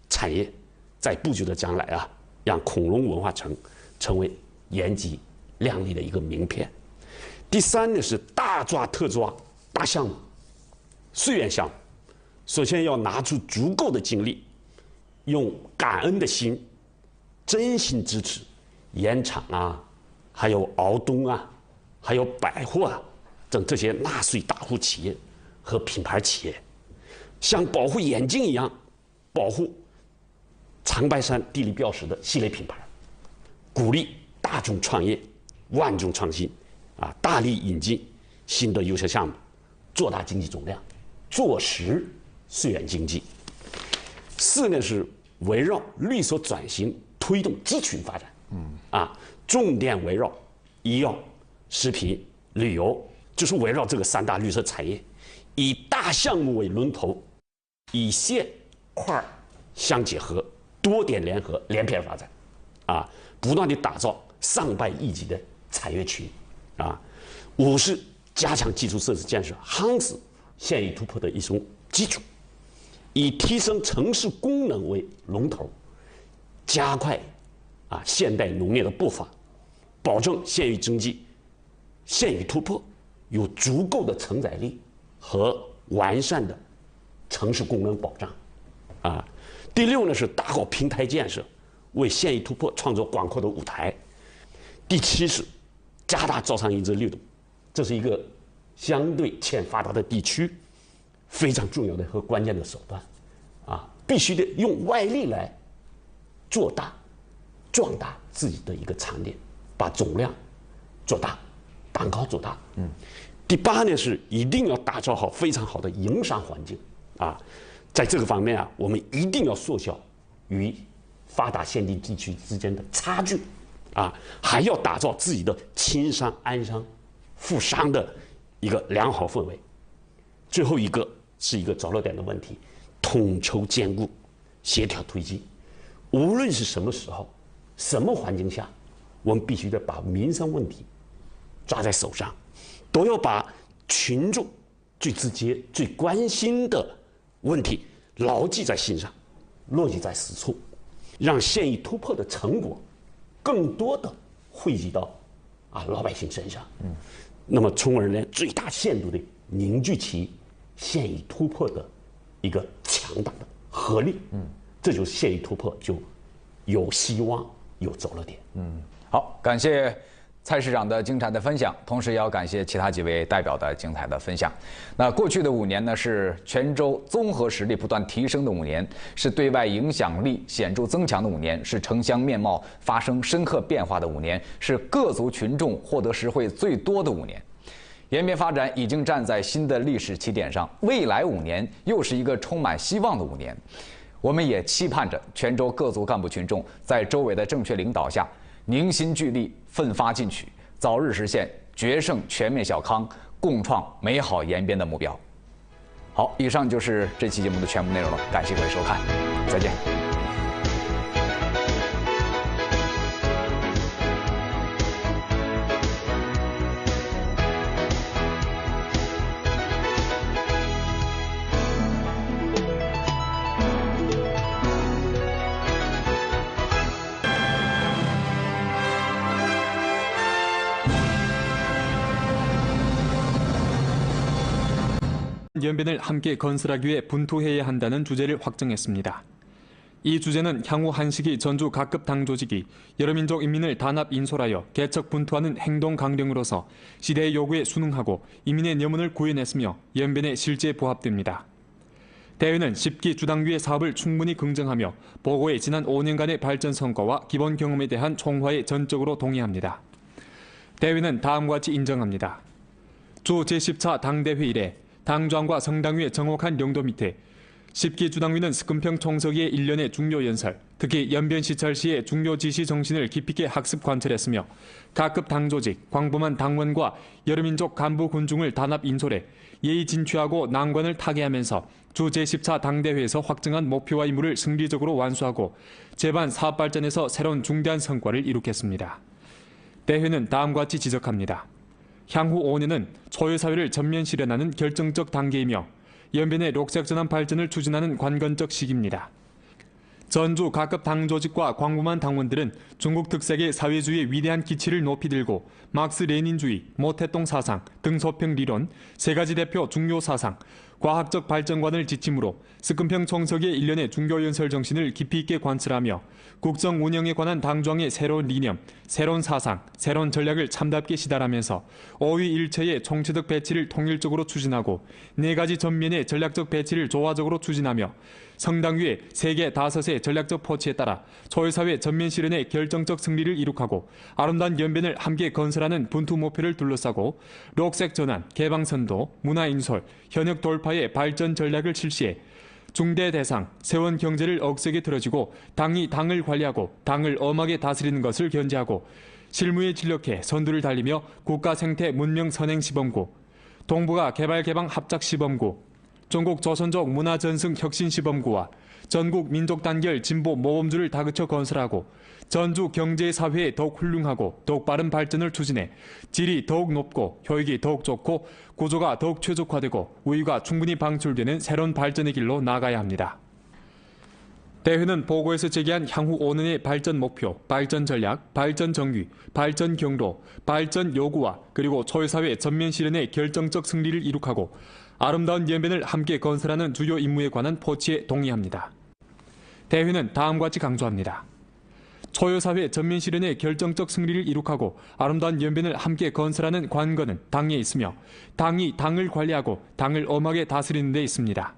R: 产业，在不久的将来让恐龙文化城成为延吉亮丽的一个名片。第三呢是大抓特抓大项目、岁月项目，首先要拿出足够的精力，用感恩的心，真心支持盐场还有敖东还有百货等这些纳税大户企业和品牌企业，像保护眼镜一样保护长白山地理标识的系列品牌，鼓励大众创业、万众创新，大力引进新的优秀项目，做大经济总量，做实岁远经济。四呢是围绕绿色转型推动集群发展，重点围绕医药、食品、旅游，就是围绕这个三大绿色产业，以大项目为龙头，以线块相结合，多点联合，连片发展，不断地打造上百亿级的产业群，五是加强基础设施建设，夯实县域突破的一种基础，以提升城市功能为龙头，加快现代农业的步伐，保证县域经济县域突破有足够的承载力和完善的城市功能保障。第六呢是打好平台建设，为县域突破创造广阔的舞台。第七是加大招商引资力度，这是一个相对欠发达的地区非常重要的和关键的手段，必须得用外力来做大、壮大自己的一个场点，把总量做大，蛋糕做大。第八呢是一定要打造好非常好的营商环境，在这个方面我们一定要缩小与发达先进地区之间的差距，还要打造自己的亲商、安商、富商的一个良好氛围。最后一个是一个着落点的问题，统筹兼顾，协调推进。无论是什么时候、什么环境下，我们必须得把民生问题抓在手上，都要把群众最直接、最关心的问题牢记在心上，落记在实处，让县域突破的成果更多的汇集到老百姓身上。那么从而呢，最大限度的凝聚起县域突破的一个强大的合力。这就是县域突破就有希望、有着落点。
N: 好，感谢蔡市长的精彩的分享，同时也要感谢其他几位代表的精彩的分享。那过去的5年呢，是泉州综合实力不断提升的5年，是对外影响力显著增强的5年，是城乡面貌发生深刻变化的5年，是各族群众获得实惠最多的5年。延边发展已经站在新的历史起点上，未来5年又是一个充满希望的5年。我们也期盼着泉州各族干部群众在周伟的正确领导下，凝心聚力，奋发进取，早日实现决胜全面小康，共创美好延边的目标。好，以上就是这期节目的全部内容了，感谢各位收看，再见。
B: 연변을 함께 건설하기 위해 분투해야 한다는 주제를 확정했습니다. 이 주제는 향후 한시기 전주 각급 당 조직이 여러 민족 인민을 단합 인솔하여 개척 분투하는 행동 강령으로서 시대의 요구에 순응하고 인민의 염원을 구해냈으며 연변에 실제 부합됩니다. 대회는 10기 주당위의 사업을 충분히 긍정하며 보고의 지난 5년간의 발전 성과와 기본 경험에 대한 총화에 전적으로 동의합니다. 대회는 다음과 같이 인정합니다. 주 제10차 당대회 이래 당정과 성당위의 정확한 용도 밑에 10기 주당위는 스금평 총서기의 일련의 중요 연설, 특히 연변시찰시의 중요 지시 정신을 깊이 있게 학습 관철했으며 각급 당조직, 광범한 당원과 여러 민족 간부 군중을 단합 인솔해 예의 진취하고 난관을 타개하면서 주 제14 당대회에서 확정한 목표와 임무를 승리적으로 완수하고 제반 사업 발전에서 새로운 중대한 성과를 이룩했습니다. 대회는 다음과 같이 지적합니다. 향후 5년은 초유사회를 전면 실현하는 결정적 단계이며 연변의 녹색전환 발전을 추진하는 관건적 시기입니다. 전주 각급 당조직과 광범한 당원들은 중국 특색의 사회주의의 위대한 기치를 높이 들고 막스 레닌주의, 모태동 사상, 등소평 리론, 세 가지 대표 중요 사상, 과학적 발전관을 지침으로 스금평 총서기의 일련의 중교연설 정신을 깊이 있게 관철하며 국정 운영에 관한 당정의 새로운 이념, 새로운 사상, 새로운 전략을 참답게 시달하면서 5위 일체의 총체적 배치를 통일적으로 추진하고 4가지 전면의 전략적 배치를 조화적으로 추진하며 성당위의 세계 5의 전략적 포치에 따라 초유사회 전면 실현의 결정적 승리를 이룩하고 아름다운 연변을 함께 건설하는 분투 목표를 둘러싸고 녹색 전환, 개방선도, 문화인솔, 현역 돌파의 발전 전략을 실시해 중대 대상, 세원 경제를 억세게 틀어지고 당이 당을 관리하고 당을 엄하게 다스리는 것을 견제하고 실무에 진력해 선두를 달리며 국가 생태 문명 선행 시범구, 동북아 개발 개방 합작 시범구, 전국 조선족 문화 전승 혁신 시범구와 전국 민족 단결 진보 모범주를 다그쳐 건설하고 전주 경제사회에 더욱 훌륭하고 더욱 빠른 발전을 추진해 질이 더욱 높고 효익이 더욱 좋고 구조가 더욱 최적화되고 우위가 충분히 방출되는 새로운 발전의 길로 나아가야 합니다. 대회는 보고에서 제기한 향후 5년의 발전 목표, 발전 전략, 발전 정의, 발전 경로, 발전 요구와 그리고 초유사회 전면 실현의 결정적 승리를 이룩하고 아름다운 연변을 함께 건설하는 주요 임무에 관한 포치에 동의합니다. 대회는 다음과 같이 강조합니다. 초유사회 전면 실현의 결정적 승리를 이룩하고 아름다운 연변을 함께 건설하는 관건은 당에 있으며 당이 당을 관리하고 당을 엄하게 다스리는 데 있습니다.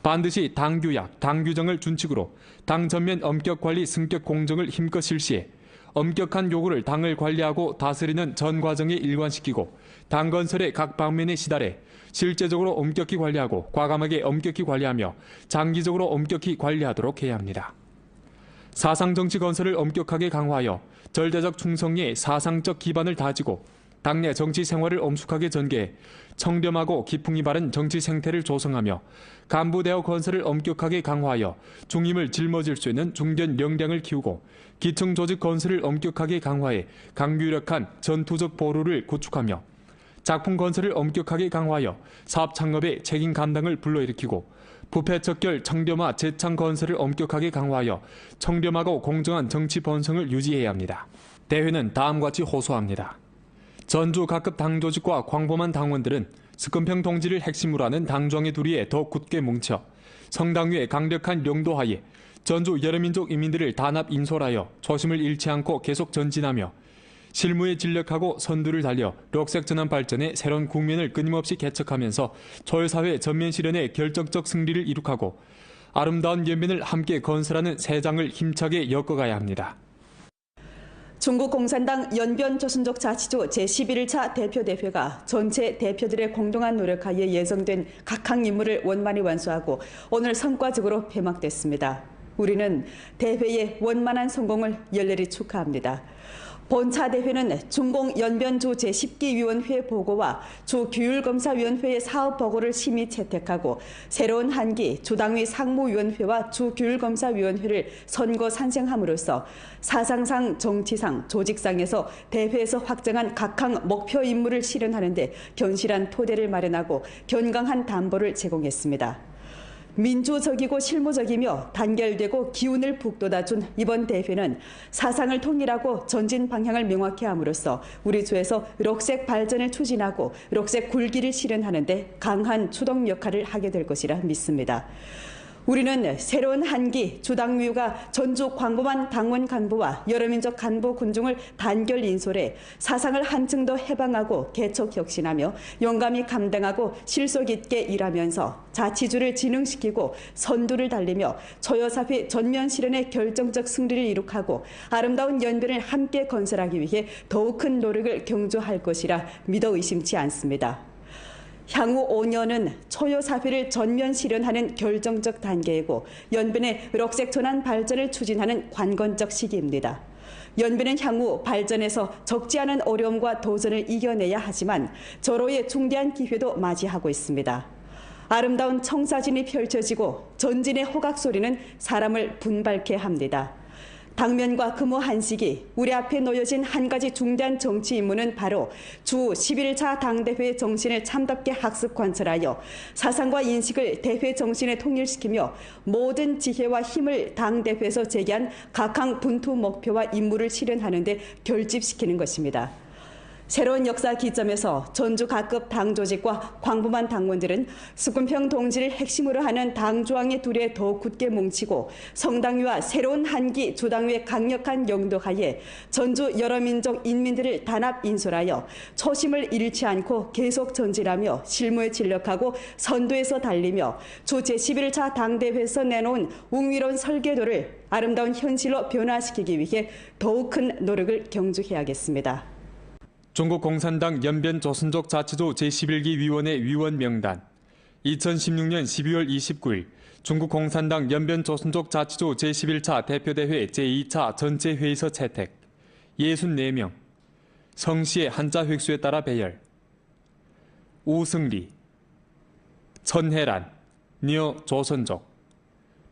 B: 반드시 당규약, 당규정을 준칙으로 당 전면 엄격 관리 승격 공정을 힘껏 실시해 엄격한 요구를 당을 관리하고 다스리는 전 과정에 일관시키고 당 건설의 각 방면에 시달해 실제적으로 엄격히 관리하고 과감하게 엄격히 관리하며 장기적으로 엄격히 관리하도록 해야 합니다. 사상정치 건설을 엄격하게 강화하여 절대적 충성리에 사상적 기반을 다지고 당내 정치 생활을 엄숙하게 전개해 청렴하고 기풍이 바른 정치 생태를 조성하며 간부 대어 건설을 엄격하게 강화하여 중임을 짊어질 수 있는 중견 역량을 키우고 기층 조직 건설을 엄격하게 강화해 강규력한 전투적 보루를 구축하며 작품 건설을 엄격하게 강화하여 사업 창업의 책임 감당을 불러일으키고 부패 척결 청렴화 재창 건설을 엄격하게 강화하여 청렴하고 공정한 정치 번성을 유지해야 합니다. 대회는 다음과 같이 호소합니다. 전주 각급 당조직과 광범한 당원들은 스금평 동지를 핵심으로 하는 당정의 두리에 더 굳게 뭉쳐 성당위의 강력한 용도하에 전주 여러 민족 인민들을 단합 인솔하여 초심을 잃지 않고 계속 전진하며 실무에 진력하고 선두를 달려 녹색 전환 발전의 새로운 국면을 끊임없이 개척하면서 초유사회 전면 실현의 결정적 승리를 이룩하고 아름다운 연변을 함께 건설하는 새 장을 힘차게 엮어가야 합니다.
A: 중국 공산당 연변조선족 자치조 제11차 대표대회가 전체 대표들의 공동한 노력하에 예정된 각항 임무를 원만히 완수하고 오늘 성과적으로 폐막됐습니다. 우리는 대회의 원만한 성공을 열렬히 축하합니다. 본차 대회는 중공연변주 제10기 위원회 보고와 주규율검사위원회의 사업보고를 심의 채택하고 새로운 한기 주당위 상무위원회와 주규율검사위원회를 선거 산생함으로써 사상상, 정치상, 조직상에서 대회에서 확정한 각항 목표 임무를 실현하는 데 견실한 토대를 마련하고 견강한 담보를 제공했습니다. 민주적이고 실무적이며 단결되고 기운을 북돋아준 이번 대회는 사상을 통일하고 전진 방향을 명확히 함으로써 우리 주에서 록색 발전을 추진하고 록색 굴기를 실현하는 데 강한 추동 역할을 하게 될 것이라 믿습니다. 우리는 새로운 한기 주당위가 전주 광범한 당원 간부와 여러민족 간부 군중을 단결 인솔해 사상을 한층 더 해방하고 개척 혁신하며 용감히 감당하고 실속 있게 일하면서 자치주를 진흥시키고 선두를 달리며 초여사회 전면 실현의 결정적 승리를 이룩하고 아름다운 연변을 함께 건설하기 위해 더욱 큰 노력을 경주할 것이라 믿어 의심치 않습니다. 향후 5년은 초여사회를 전면 실현하는 결정적 단계이고 연변의 록색 전환 발전을 추진하는 관건적 시기입니다. 연변은 향후 발전에서 적지 않은 어려움과 도전을 이겨내야 하지만 절호의 중대한 기회도 맞이하고 있습니다. 아름다운 청사진이 펼쳐지고 전진의 호각 소리는 사람을 분발케 합니다. 당면과 금호 한식이 우리 앞에 놓여진 한 가지 중대한 정치 임무는 바로 주 11차 당대회 정신을 참답게 학습 관철하여 사상과 인식을 대회 정신에 통일시키며 모든 지혜와 힘을 당대회에서 제기한 각항 분투 목표와 임무를 실현하는 데 결집시키는 것입니다. 새로운 역사 기점에서 전주 각급 당 조직과 광범한 당원들은 수군평 동지를 핵심으로 하는 당조항의 둘에 더욱 굳게 뭉치고 성당위와 새로운 한기 주당위의 강력한 영도하에 전주 여러 민족 인민들을 단합 인솔하여 초심을 잃지 않고 계속 전진하며 실무에 진력하고 선두에서 달리며 주 제11차 당대회에서 내놓은 웅위로운 설계도를 아름다운 현실로 변화시키기 위해 더욱 큰 노력을 경주해야겠습니다.
B: 중국 공산당 연변 조선족 자치조 제11기 위원회 위원 명단 2016년 12월 29일 중국 공산당 연변 조선족 자치조 제11차 대표대회 제2차 전체회의서 채택 64명 성씨의 한자 획수에 따라 배열 우승리 천혜란 니어 조선족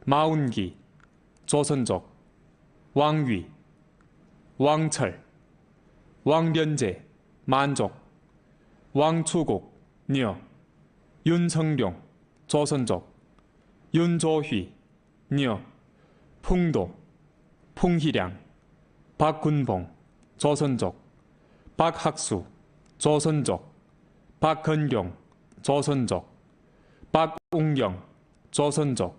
B: 마운기 조선족 왕위 왕철 왕변재 만족, 왕추국, 니어, 윤성룡, 조선족, 윤조휘, 니어, 풍도, 풍희량, 박군봉, 조선족, 박학수, 조선족, 박건경, 조선족, 박웅경, 조선족,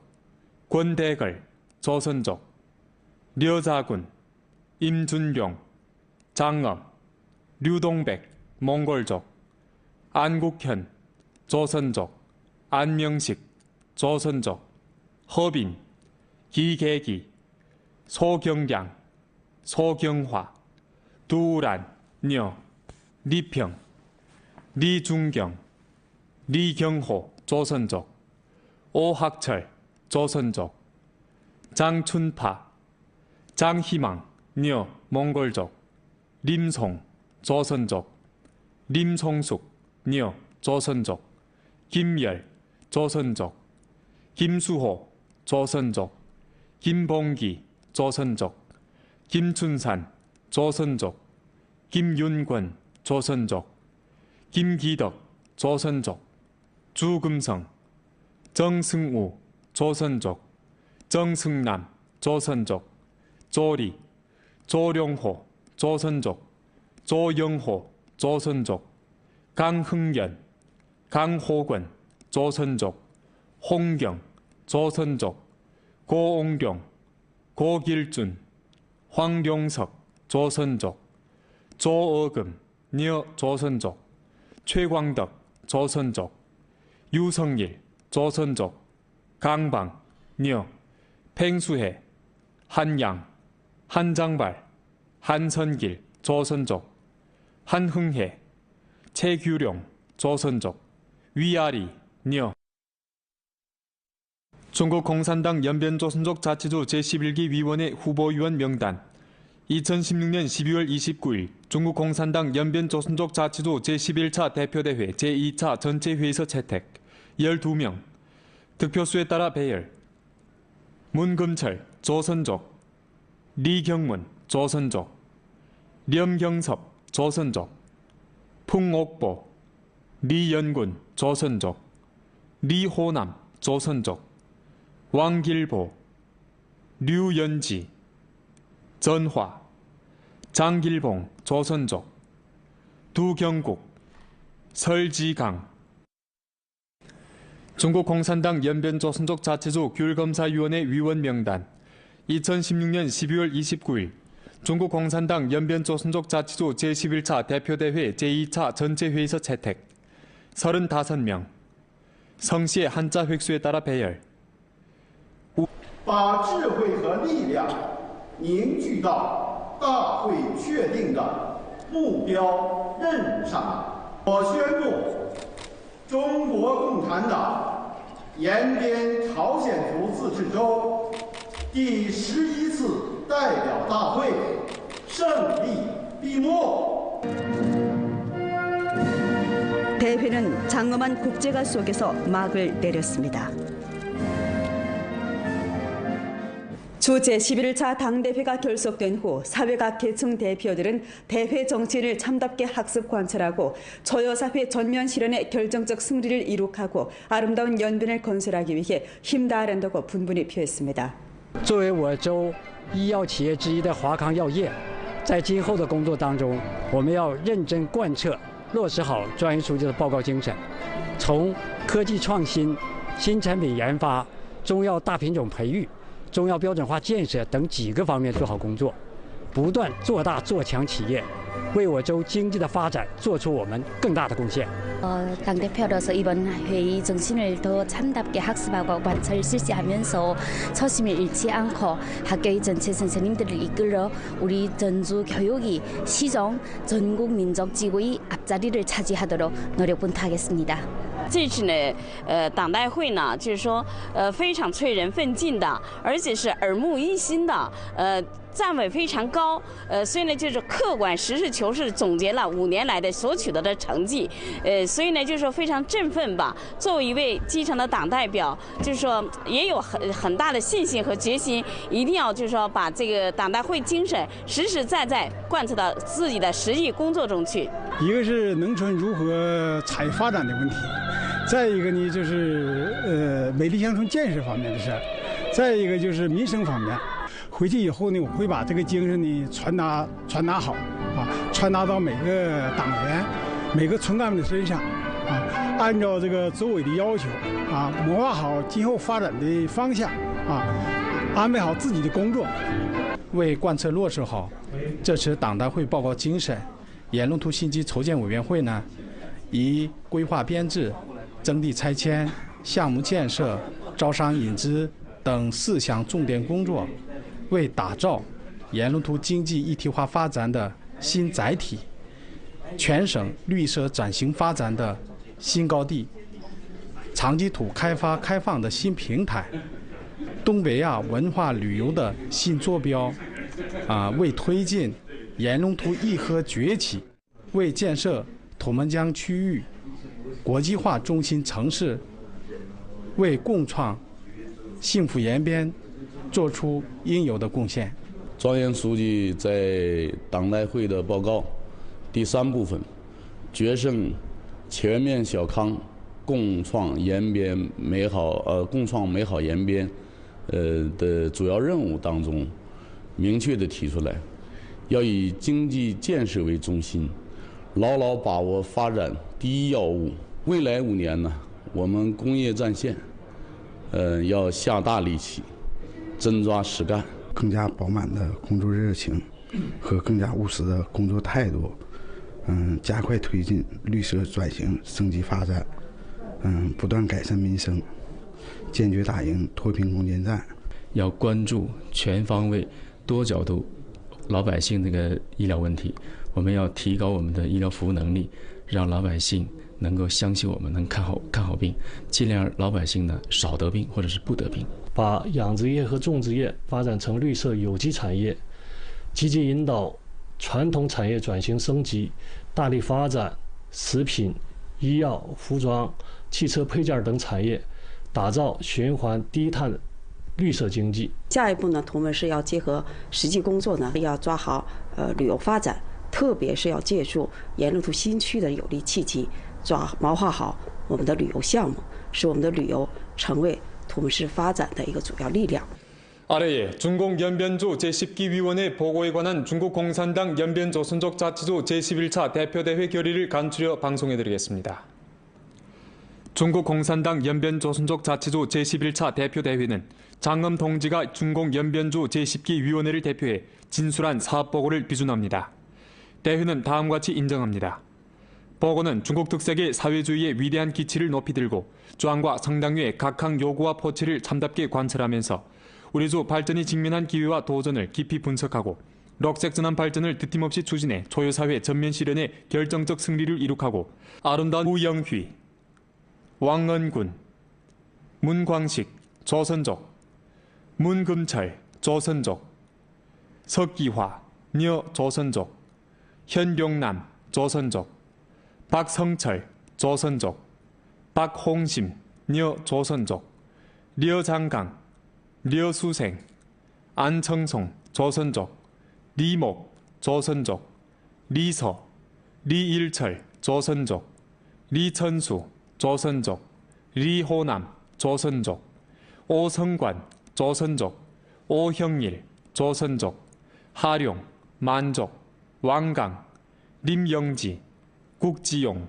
B: 권대걸, 조선족, 려자군, 임준용, 장엄, 류동백, 몽골족, 안국현, 조선족, 안명식, 조선족, 허빈, 기계기, 소경량, 소경화, 두란, 녀, 리평, 리중경, 리경호, 조선족, 오학철, 조선족, 장춘파, 장희망, 녀, 몽골족, 림송, 조선족, 림송숙, 녀, 조선족, 김열, 조선족, 김수호, 조선족, 김봉기, 조선족, 김춘산, 조선족, 김윤권, 조선족, 김기덕, 조선족, 주금성, 정승우, 조선족, 정승남, 조선족, 조리, 조룡호, 조선족, 조영호, 조선족, 강흥연, 강호권, 조선족, 홍경, 조선족, 고옹룡, 고길준, 황룡석, 조선족, 조어금, 녀, 조선족, 최광덕, 조선족, 유성일, 조선족, 강방, 녀, 팽수해, 한양, 한장발, 한선길, 조선족, 한흥해, 최규룡, 조선족, 위아리, 녀. 중국 공산당 연변조선족 자치조 제11기 위원회 후보위원 명단 2016년 12월 29일 중국 공산당 연변조선족 자치조 제11차 대표대회 제2차 전체회의서 채택 12명 득표수에 따라 배열 문금철, 조선족, 리경문, 조선족, 렴경섭, 조선족, 풍옥보, 리연군, 조선족, 리호남, 조선족, 왕길보, 류연지, 전화, 장길봉, 조선족, 두경국, 설지강. 중국 공산당 연변조선족 자치조 귤검사위원회 위원 명단. 2016년 12월 29일 중국 공산당 연변조선족 자치조 제11차 대표대회 제2차 전체회의서 채택. 35명. 성씨의 한자 획수에 따라 배열.
C: 把智慧和力量凝聚到大会确定的目标任务上来。我宣布，中国共产党延边朝鲜族自治州第11次代表大会胜利闭幕。
A: 대회는 장엄한 국제가 속에서 막을 내렸습니다. 주 제11차 당대회가 결석된 후 사회각 계층 대표들은 대회 정치를 참답게 학습 관찰하고 저여사회 전면 실현의 결정적 승리를 이룩하고 아름다운 연변을 건설하기 위해 힘다하란다고 분분히 표했습니다.
D: 作为我州医药企业之一的华康药业，在今后的工作当中，我们要认真贯彻落实好专业书记的报告精神，从科技创新、新产品研发、中药大品种培育、中药标准化建设等几个方面做好工作，不断做大做强企业，为我州经济的发展做出我们更大的贡献。
E: 당대표로서 이번 회의 정신을 더 참답게 학습하고 관찰 실시하면서 초심을 잃지 않고 학교의 전체 선생님들을 이끌어 우리 전주 교육이 시정 전국 민족 지구의 앞자리를 차지하도록 노력분투하겠습니다.
F: 这次呢，党代会呢，就是说，非常催人奋进的，而且是耳目一新的，站位非常高，所以呢，就是客观实事求是总结了5年来的所取得的成绩，所以呢，就是说非常振奋吧。作为一位基层的党代表，就是说也有很大的信心和决心，一定要就是说把这个党代会精神实实在在贯彻到自己的实际工作中去。
G: 一个是农村如何产业发展的问题，再一个呢就是美丽乡村建设方面的事儿，再一个就是民生方面。 回去以后呢，我会把这个精神呢传达好啊，传达到每个党员、每个村干部的身上啊，按照这个组委的要求啊，谋划好今后发展的方向啊，安排好自己的工作，
H: 为贯彻落实好这次党代会报告精神，沿路图信息筹建委员会呢，以规划编制、征地拆迁、项目建设、招商引资等4项重点工作。 为打造沿路图经济一体化发展的新载体，全省绿色转型发展的新高地，长期土开发开放的新平台，东北亚文化旅游的新坐标，为推进沿路图义和崛起，为建设土门江区域国际化中心城市，为共创幸福延边 做出应有的贡献。
I: 庄严书记在党代会的报告第3部分“决胜全面小康，共创延边美好延边”的主要任务当中，明确地提出来，要以经济建设为中心，牢牢把握发展第一要务。未来5年呢，我们工业战线，要下大力气。 真抓实干，
J: 更加饱满的工作热情和更加务实的工作态度，加快推进绿色转型升级发展，不断改善民生，坚决打赢脱贫攻坚战。
K: 要关注全方位、多角度老百姓这个医疗问题，我们要提高我们的医疗服务能力，让老百姓能够相信我们能看好病，尽量让老百姓呢少得病或者是不得病。
L: 把养殖业和种植业发展成绿色有机产业，积极引导传统产业转型升级，大力发展食品、医药、服装、汽车配件等产业，打造循环低碳绿色经济。
M: 下一步呢，同门是要结合实际工作呢，要抓好旅游发展，特别是要借助沿路图新区的有利契机，谋划好我们的旅游项目，使我们的旅游成为土木市发展的一个主要力量。
B: 아래에 중국 연변조 제10기 위원회 보고에 관한 중국 공산당 연변조선족 자치조 제11차 대표대회 결의를 간추려 방송해드리겠습니다. 중국 공산당 연변조선족 자치조 제11차 대표대회는 장엄 동지가 중공 연변조 제10기 위원회를 대표해 진술한 사업보고를 비준합니다. 대회는 다음과 같이 인정합니다. 보고는 중국 특색의 사회주의의 위대한 기치를 높이 들고 조항과 성당위의 각항 요구와 포치를 참답게 관철하면서 우리조 발전이 직면한 기회와 도전을 깊이 분석하고 럭색전환 발전을 뒤팀없이 추진해 초유사회 전면 실현에 결정적 승리를 이룩하고 아름다운 우영휘, 왕언군, 문광식, 조선족, 문금철, 조선족, 석기화, 녀 조선족, 현룡남, 조선족, 박성철, 조선족, 박홍심, 녀 조선족, 려장강, 려수생, 안청송, 조선족, 리목, 조선족, 리서, 리일철, 조선족, 리천수, 조선족, 리호남, 조선족, 오성관, 조선족, 오형일, 조선족, 하룡, 만족, 왕강, 림영지, 국지용,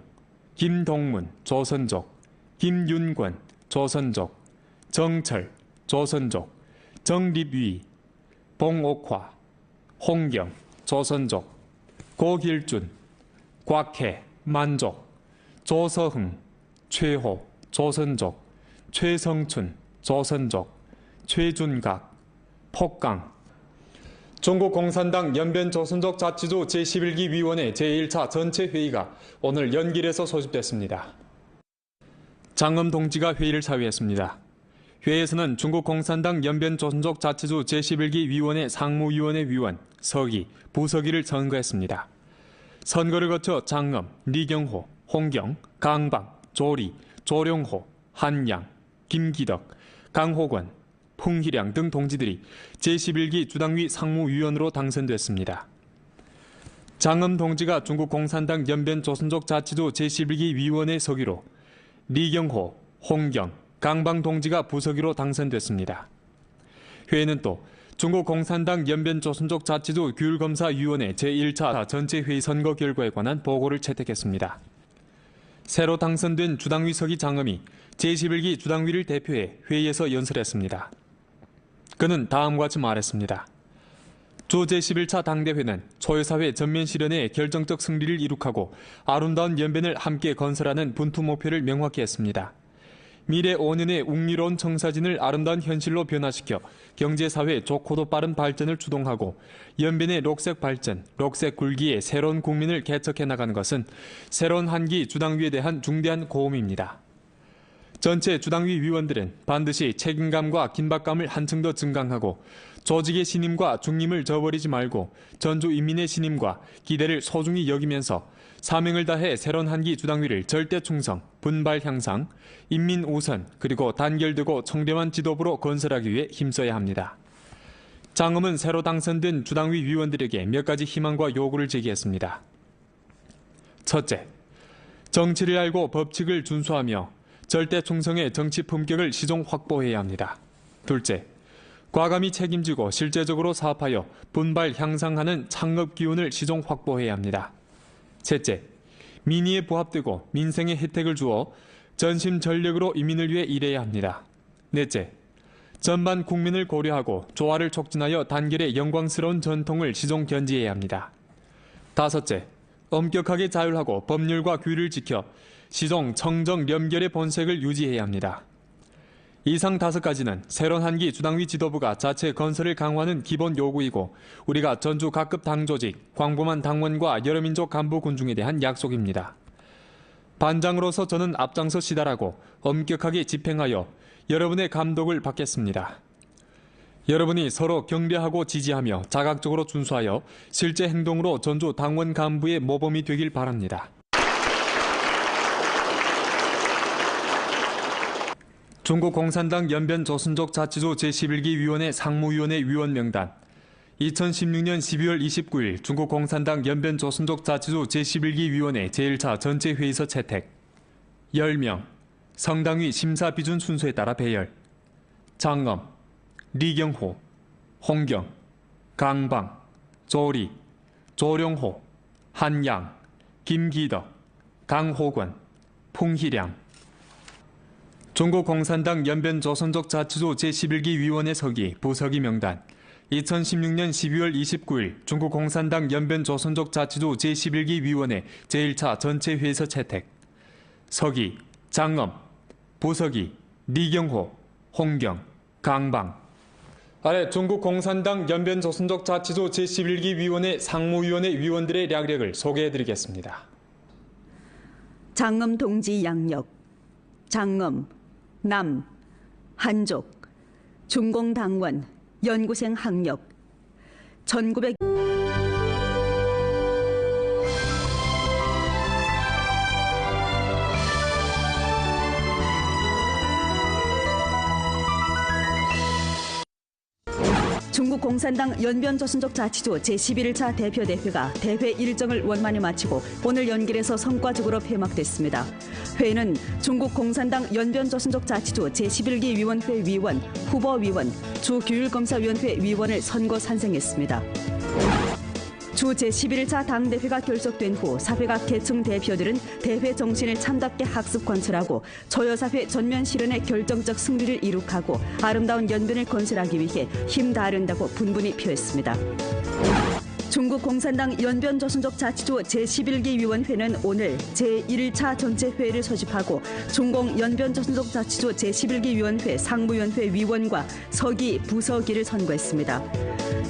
B: 김동문, 조선족, 김윤권, 조선족, 정철, 조선족, 정립위, 봉옥화, 홍경, 조선족, 고길준, 곽해, 만족, 조서흥, 최호, 조선족, 최성춘, 조선족, 최준각, 폭강. 중국 공산당 연변조선족 자치조 제11기 위원회 제1차 전체 회의가 오늘 연길에서 소집됐습니다. 장엄 동지가 회의를 사회했습니다. 회의에서는 중국 공산당 연변조선족 자치조 제11기 위원회 상무위원회 위원, 서기, 부서기를 선거했습니다. 선거를 거쳐 장엄, 리경호, 홍경, 강방, 조리, 조룡호, 한양, 김기덕, 강호권, 풍희량 등 동지들이 제11기 주당위 상무위원으로 당선됐습니다. 장엄 동지가 중국 공산당 연변조선족 자치조 제11기 위원회 서기로, 리경호, 홍경, 강방 동지가 부서기로 당선됐습니다. 회의는 또 중국 공산당 연변조선족 자치조 규율검사위원회 제1차 전체회의 선거 결과에 관한 보고를 채택했습니다. 새로 당선된 주당위 서기 장엄이 제11기 주당위를 대표해 회의에서 연설했습니다. 그는 다음과 같이 말했습니다. 조 제11차 당대회는 초유사회 전면 실현에 결정적 승리를 이룩하고 아름다운 연변을 함께 건설하는 분투 목표를 명확히 했습니다. 미래 5년의 웅리로운 청사진을 아름다운 현실로 변화시켜 경제사회 좋고도 빠른 발전을 주동하고 연변의 녹색 발전, 녹색 굴기에 새로운 국민을 개척해 나가는 것은 새로운 한기 주당위에 대한 중대한 고음입니다. 전체 주당위 위원들은 반드시 책임감과 긴박감을 한층 더 증강하고 조직의 신임과 중임을 저버리지 말고 전주 인민의 신임과 기대를 소중히 여기면서 사명을 다해 새로운 한기 주당위를 절대 충성, 분발 향상, 인민 우선 그리고 단결되고 청렴한 지도부로 건설하기 위해 힘써야 합니다. 장엄은 새로 당선된 주당위 위원들에게 몇 가지 희망과 요구를 제기했습니다. 첫째, 정치를 알고 법칙을 준수하며 절대 충성의 정치 품격을 시종 확보해야 합니다. 둘째, 과감히 책임지고 실제적으로 사업하여 분발 향상하는 창업 기운을 시종 확보해야 합니다. 셋째, 민의에 부합되고 민생의 혜택을 주어 전심전력으로 인민을 위해 일해야 합니다. 넷째, 전반 국민을 고려하고 조화를 촉진하여 단결의 영광스러운 전통을 시종 견지해야 합니다. 다섯째, 엄격하게 자율하고 법률과 규율을 지켜 시종 청정廉결의 본색을 유지해야 합니다. 이상 5가지는 새로운 한기 주당위 지도부가 자체 건설을 강화하는 기본 요구이고 우리가 전주 각급 당조직, 광범한 당원과 여러 민족 간부 군중에 대한 약속입니다. 반장으로서 저는 앞장서 시달하고 엄격하게 집행하여 여러분의 감독을 받겠습니다. 여러분이 서로 경배하고 지지하며 자각적으로 준수하여 실제 행동으로 전주 당원 간부의 모범이 되길 바랍니다. 중국 공산당 연변조선족 자치조 제11기 위원회 상무위원회 위원 명단 2016년 12월 29일 중국 공산당 연변조선족 자치조 제11기 위원회 제1차 전체회의서 채택 10명, 성당위 심사 비준 순서에 따라 배열 장엄, 리경호, 홍경, 강방, 조리, 조령호, 한양, 김기덕, 강호권, 풍희량. 중국 공산당 연변조선족 자치조 제11기 위원회 서기, 부서기 명단. 2016년 12월 29일 중국 공산당 연변조선족 자치조 제11기 위원회 제1차 전체 회의서 채택. 서기, 장엄, 부서기, 리경호, 홍경, 강방. 아래 중국 공산당 연변조선족 자치조 제11기 위원회 상무위원회 위원들의 략력을 소개해드리겠습니다.
A: 장엄 동지 양력, 장엄, 남, 한족, 중공당원, 연구생 학력, 1900 중국 공산당 연변조선족 자치조 제11차 대표대회가 대회 일정을 원만히 마치고 오늘 연길에서 성과적으로 폐막됐습니다. 회의는 중국 공산당 연변조선족 자치조 제11기 위원회 위원, 후보위원, 주규율검사위원회 위원을 선거 산생했습니다. 주 제11차 당대회가 결석된 후 사회각 계층 대표들은 대회 정신을 참답게 학습 관철하고 저여사회 전면 실현의 결정적 승리를 이룩하고 아름다운 연변을 건설하기 위해 힘 다하른다고 분분히 표했습니다. 중국 공산당 연변조선족 자치조 제11기 위원회는 오늘 제1차 전체 회의를 소집하고 중공 연변조선족 자치조 제11기 위원회 상무위원회 위원과 서기, 부서기를 선거했습니다.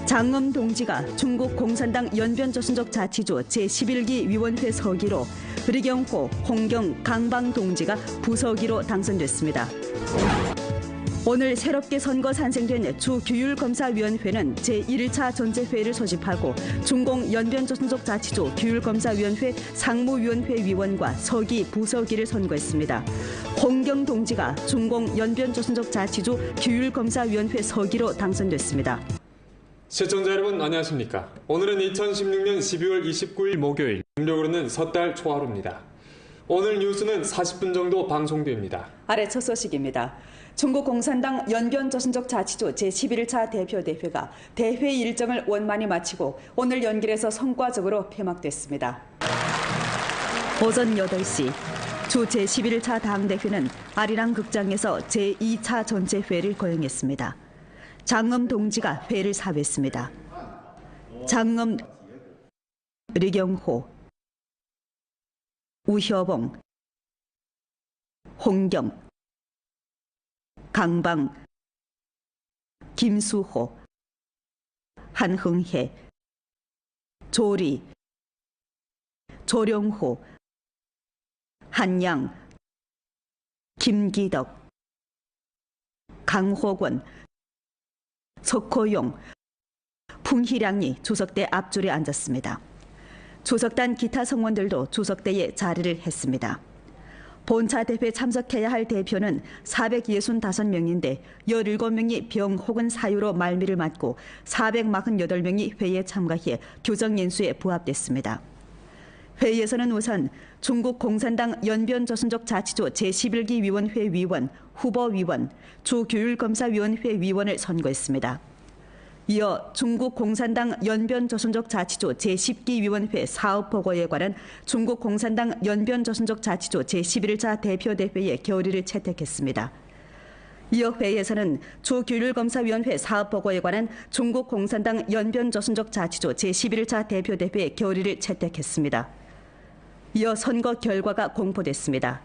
A: 장엄 동지가 중국 공산당 연변조선족 자치조 제11기 위원회 서기로, 리경호, 홍경, 강방 동지가 부서기로 당선됐습니다. 오늘 새롭게 선거 산생된 주규율검사위원회는 제1차 전체회의를 소집하고 중공 연변조선족 자치조 규율검사위원회 상무위원회 위원과 서기, 부서기를 선거했습니다. 홍경 동지가 중공 연변조선족 자치조 규율검사위원회 서기로 당선됐습니다.
B: 시청자 여러분 안녕하십니까? 오늘은 2016년 12월 29일 목요일, 음력으로는 섣달 초하루입니다. 오늘 뉴스는 40분 정도 방송됩니다.
A: 아래 첫 소식입니다. 중국 공산당 연변조선족 자치조 제11차 대표대회가 대회 일정을 원만히 마치고 오늘 연길에서 성과적으로 폐막됐습니다. 오전 8시 주 제11차 당대회는 아리랑 극장에서 제2차 전체회를 거행했습니다. 장엄 동지가 회를 사회했습니다. 장엄, 리경호, 우효봉, 홍경, 강방, 김수호, 한흥혜, 조리, 조령호, 한양, 김기덕, 강호권, 석호용, 풍희량이 주석대 앞줄에 앉았습니다. 주석단 기타 성원들도 주석대에 자리를 했습니다. 본차 대회 참석해야 할 대표는 465명인데 17명이 병 혹은 사유로 말미를 맞고 448명이 회의에 참가해 규정 인수에 부합됐습니다. 회의에서는 우선 중국 공산당 연변조선족 자치조 제11기 위원회 위원, 후보위원, 주규율검사위원회 위원을 선거했습니다. 이어 중국 공산당 연변조선족 자치조 제10기 위원회 사업보고에 관한 중국 공산당 연변조선족 자치조 제11차 대표대회의 결의를 채택했습니다. 이어 회의에서는 주규율검사위원회 사업보고에 관한 중국 공산당 연변조선족 자치조 제11차 대표대회의 결의를 채택했습니다. 이어 선거 결과가 공포됐습니다.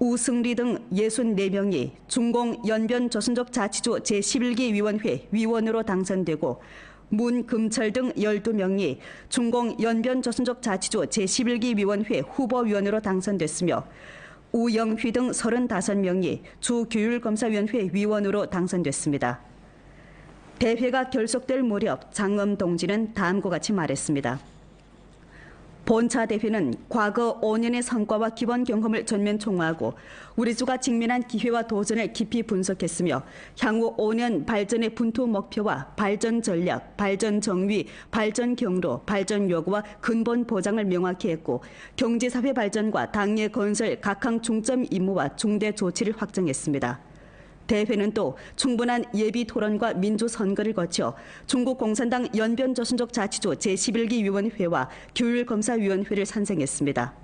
A: 우승리 등 64명이 중공 연변조선족 자치조 제11기 위원회 위원으로 당선되고 문금철 등 12명이 중공 연변조선족 자치조 제11기 위원회 후보위원으로 당선됐으며 우영휘 등 35명이 주규율검사위원회 위원으로 당선됐습니다. 대회가 결속될 무렵 장엄 동지는 다음과 같이 말했습니다. 본차 대회는 과거 5년의 성과와 기본 경험을 전면 총화하고 우리 주가 직면한 기회와 도전을 깊이 분석했으며 향후 5년 발전의 분투 목표와 발전 전략, 발전 정의, 발전 경로, 발전 요구와 근본 보장을 명확히 했고 경제사회 발전과 당의 건설 각항 중점 임무와 중대 조치를 확정했습니다. 대회는 또 충분한 예비 토론과 민주 선거를 거쳐 중국 공산당 연변조선족 자치조 제11기 위원회와 규율검사위원회를 산생했습니다.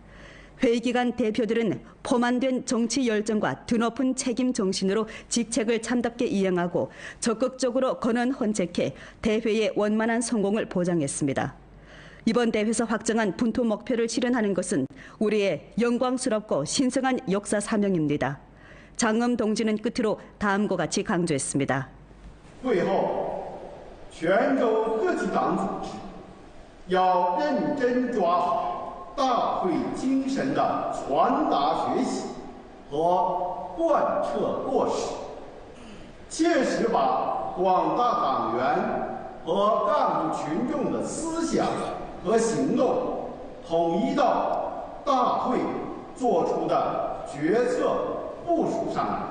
A: 회의 기간 대표들은 포만된 정치 열정과 드높은 책임 정신으로 직책을 참답게 이행하고 적극적으로 권한 헌책해 대회의 원만한 성공을 보장했습니다. 이번 대회에서 확정한 분투 목표를 실현하는 것은 우리의 영광스럽고 신성한 역사 사명입니다. 장엄 동지는 끝으로 다음과 같이 강조했습니다.
C: 会后，泉州各级党组织要认真抓好大会精神的传达学习和贯彻落实，切实把广大党员和干部群众的思想和行动统一到大会作出的决策部署上来。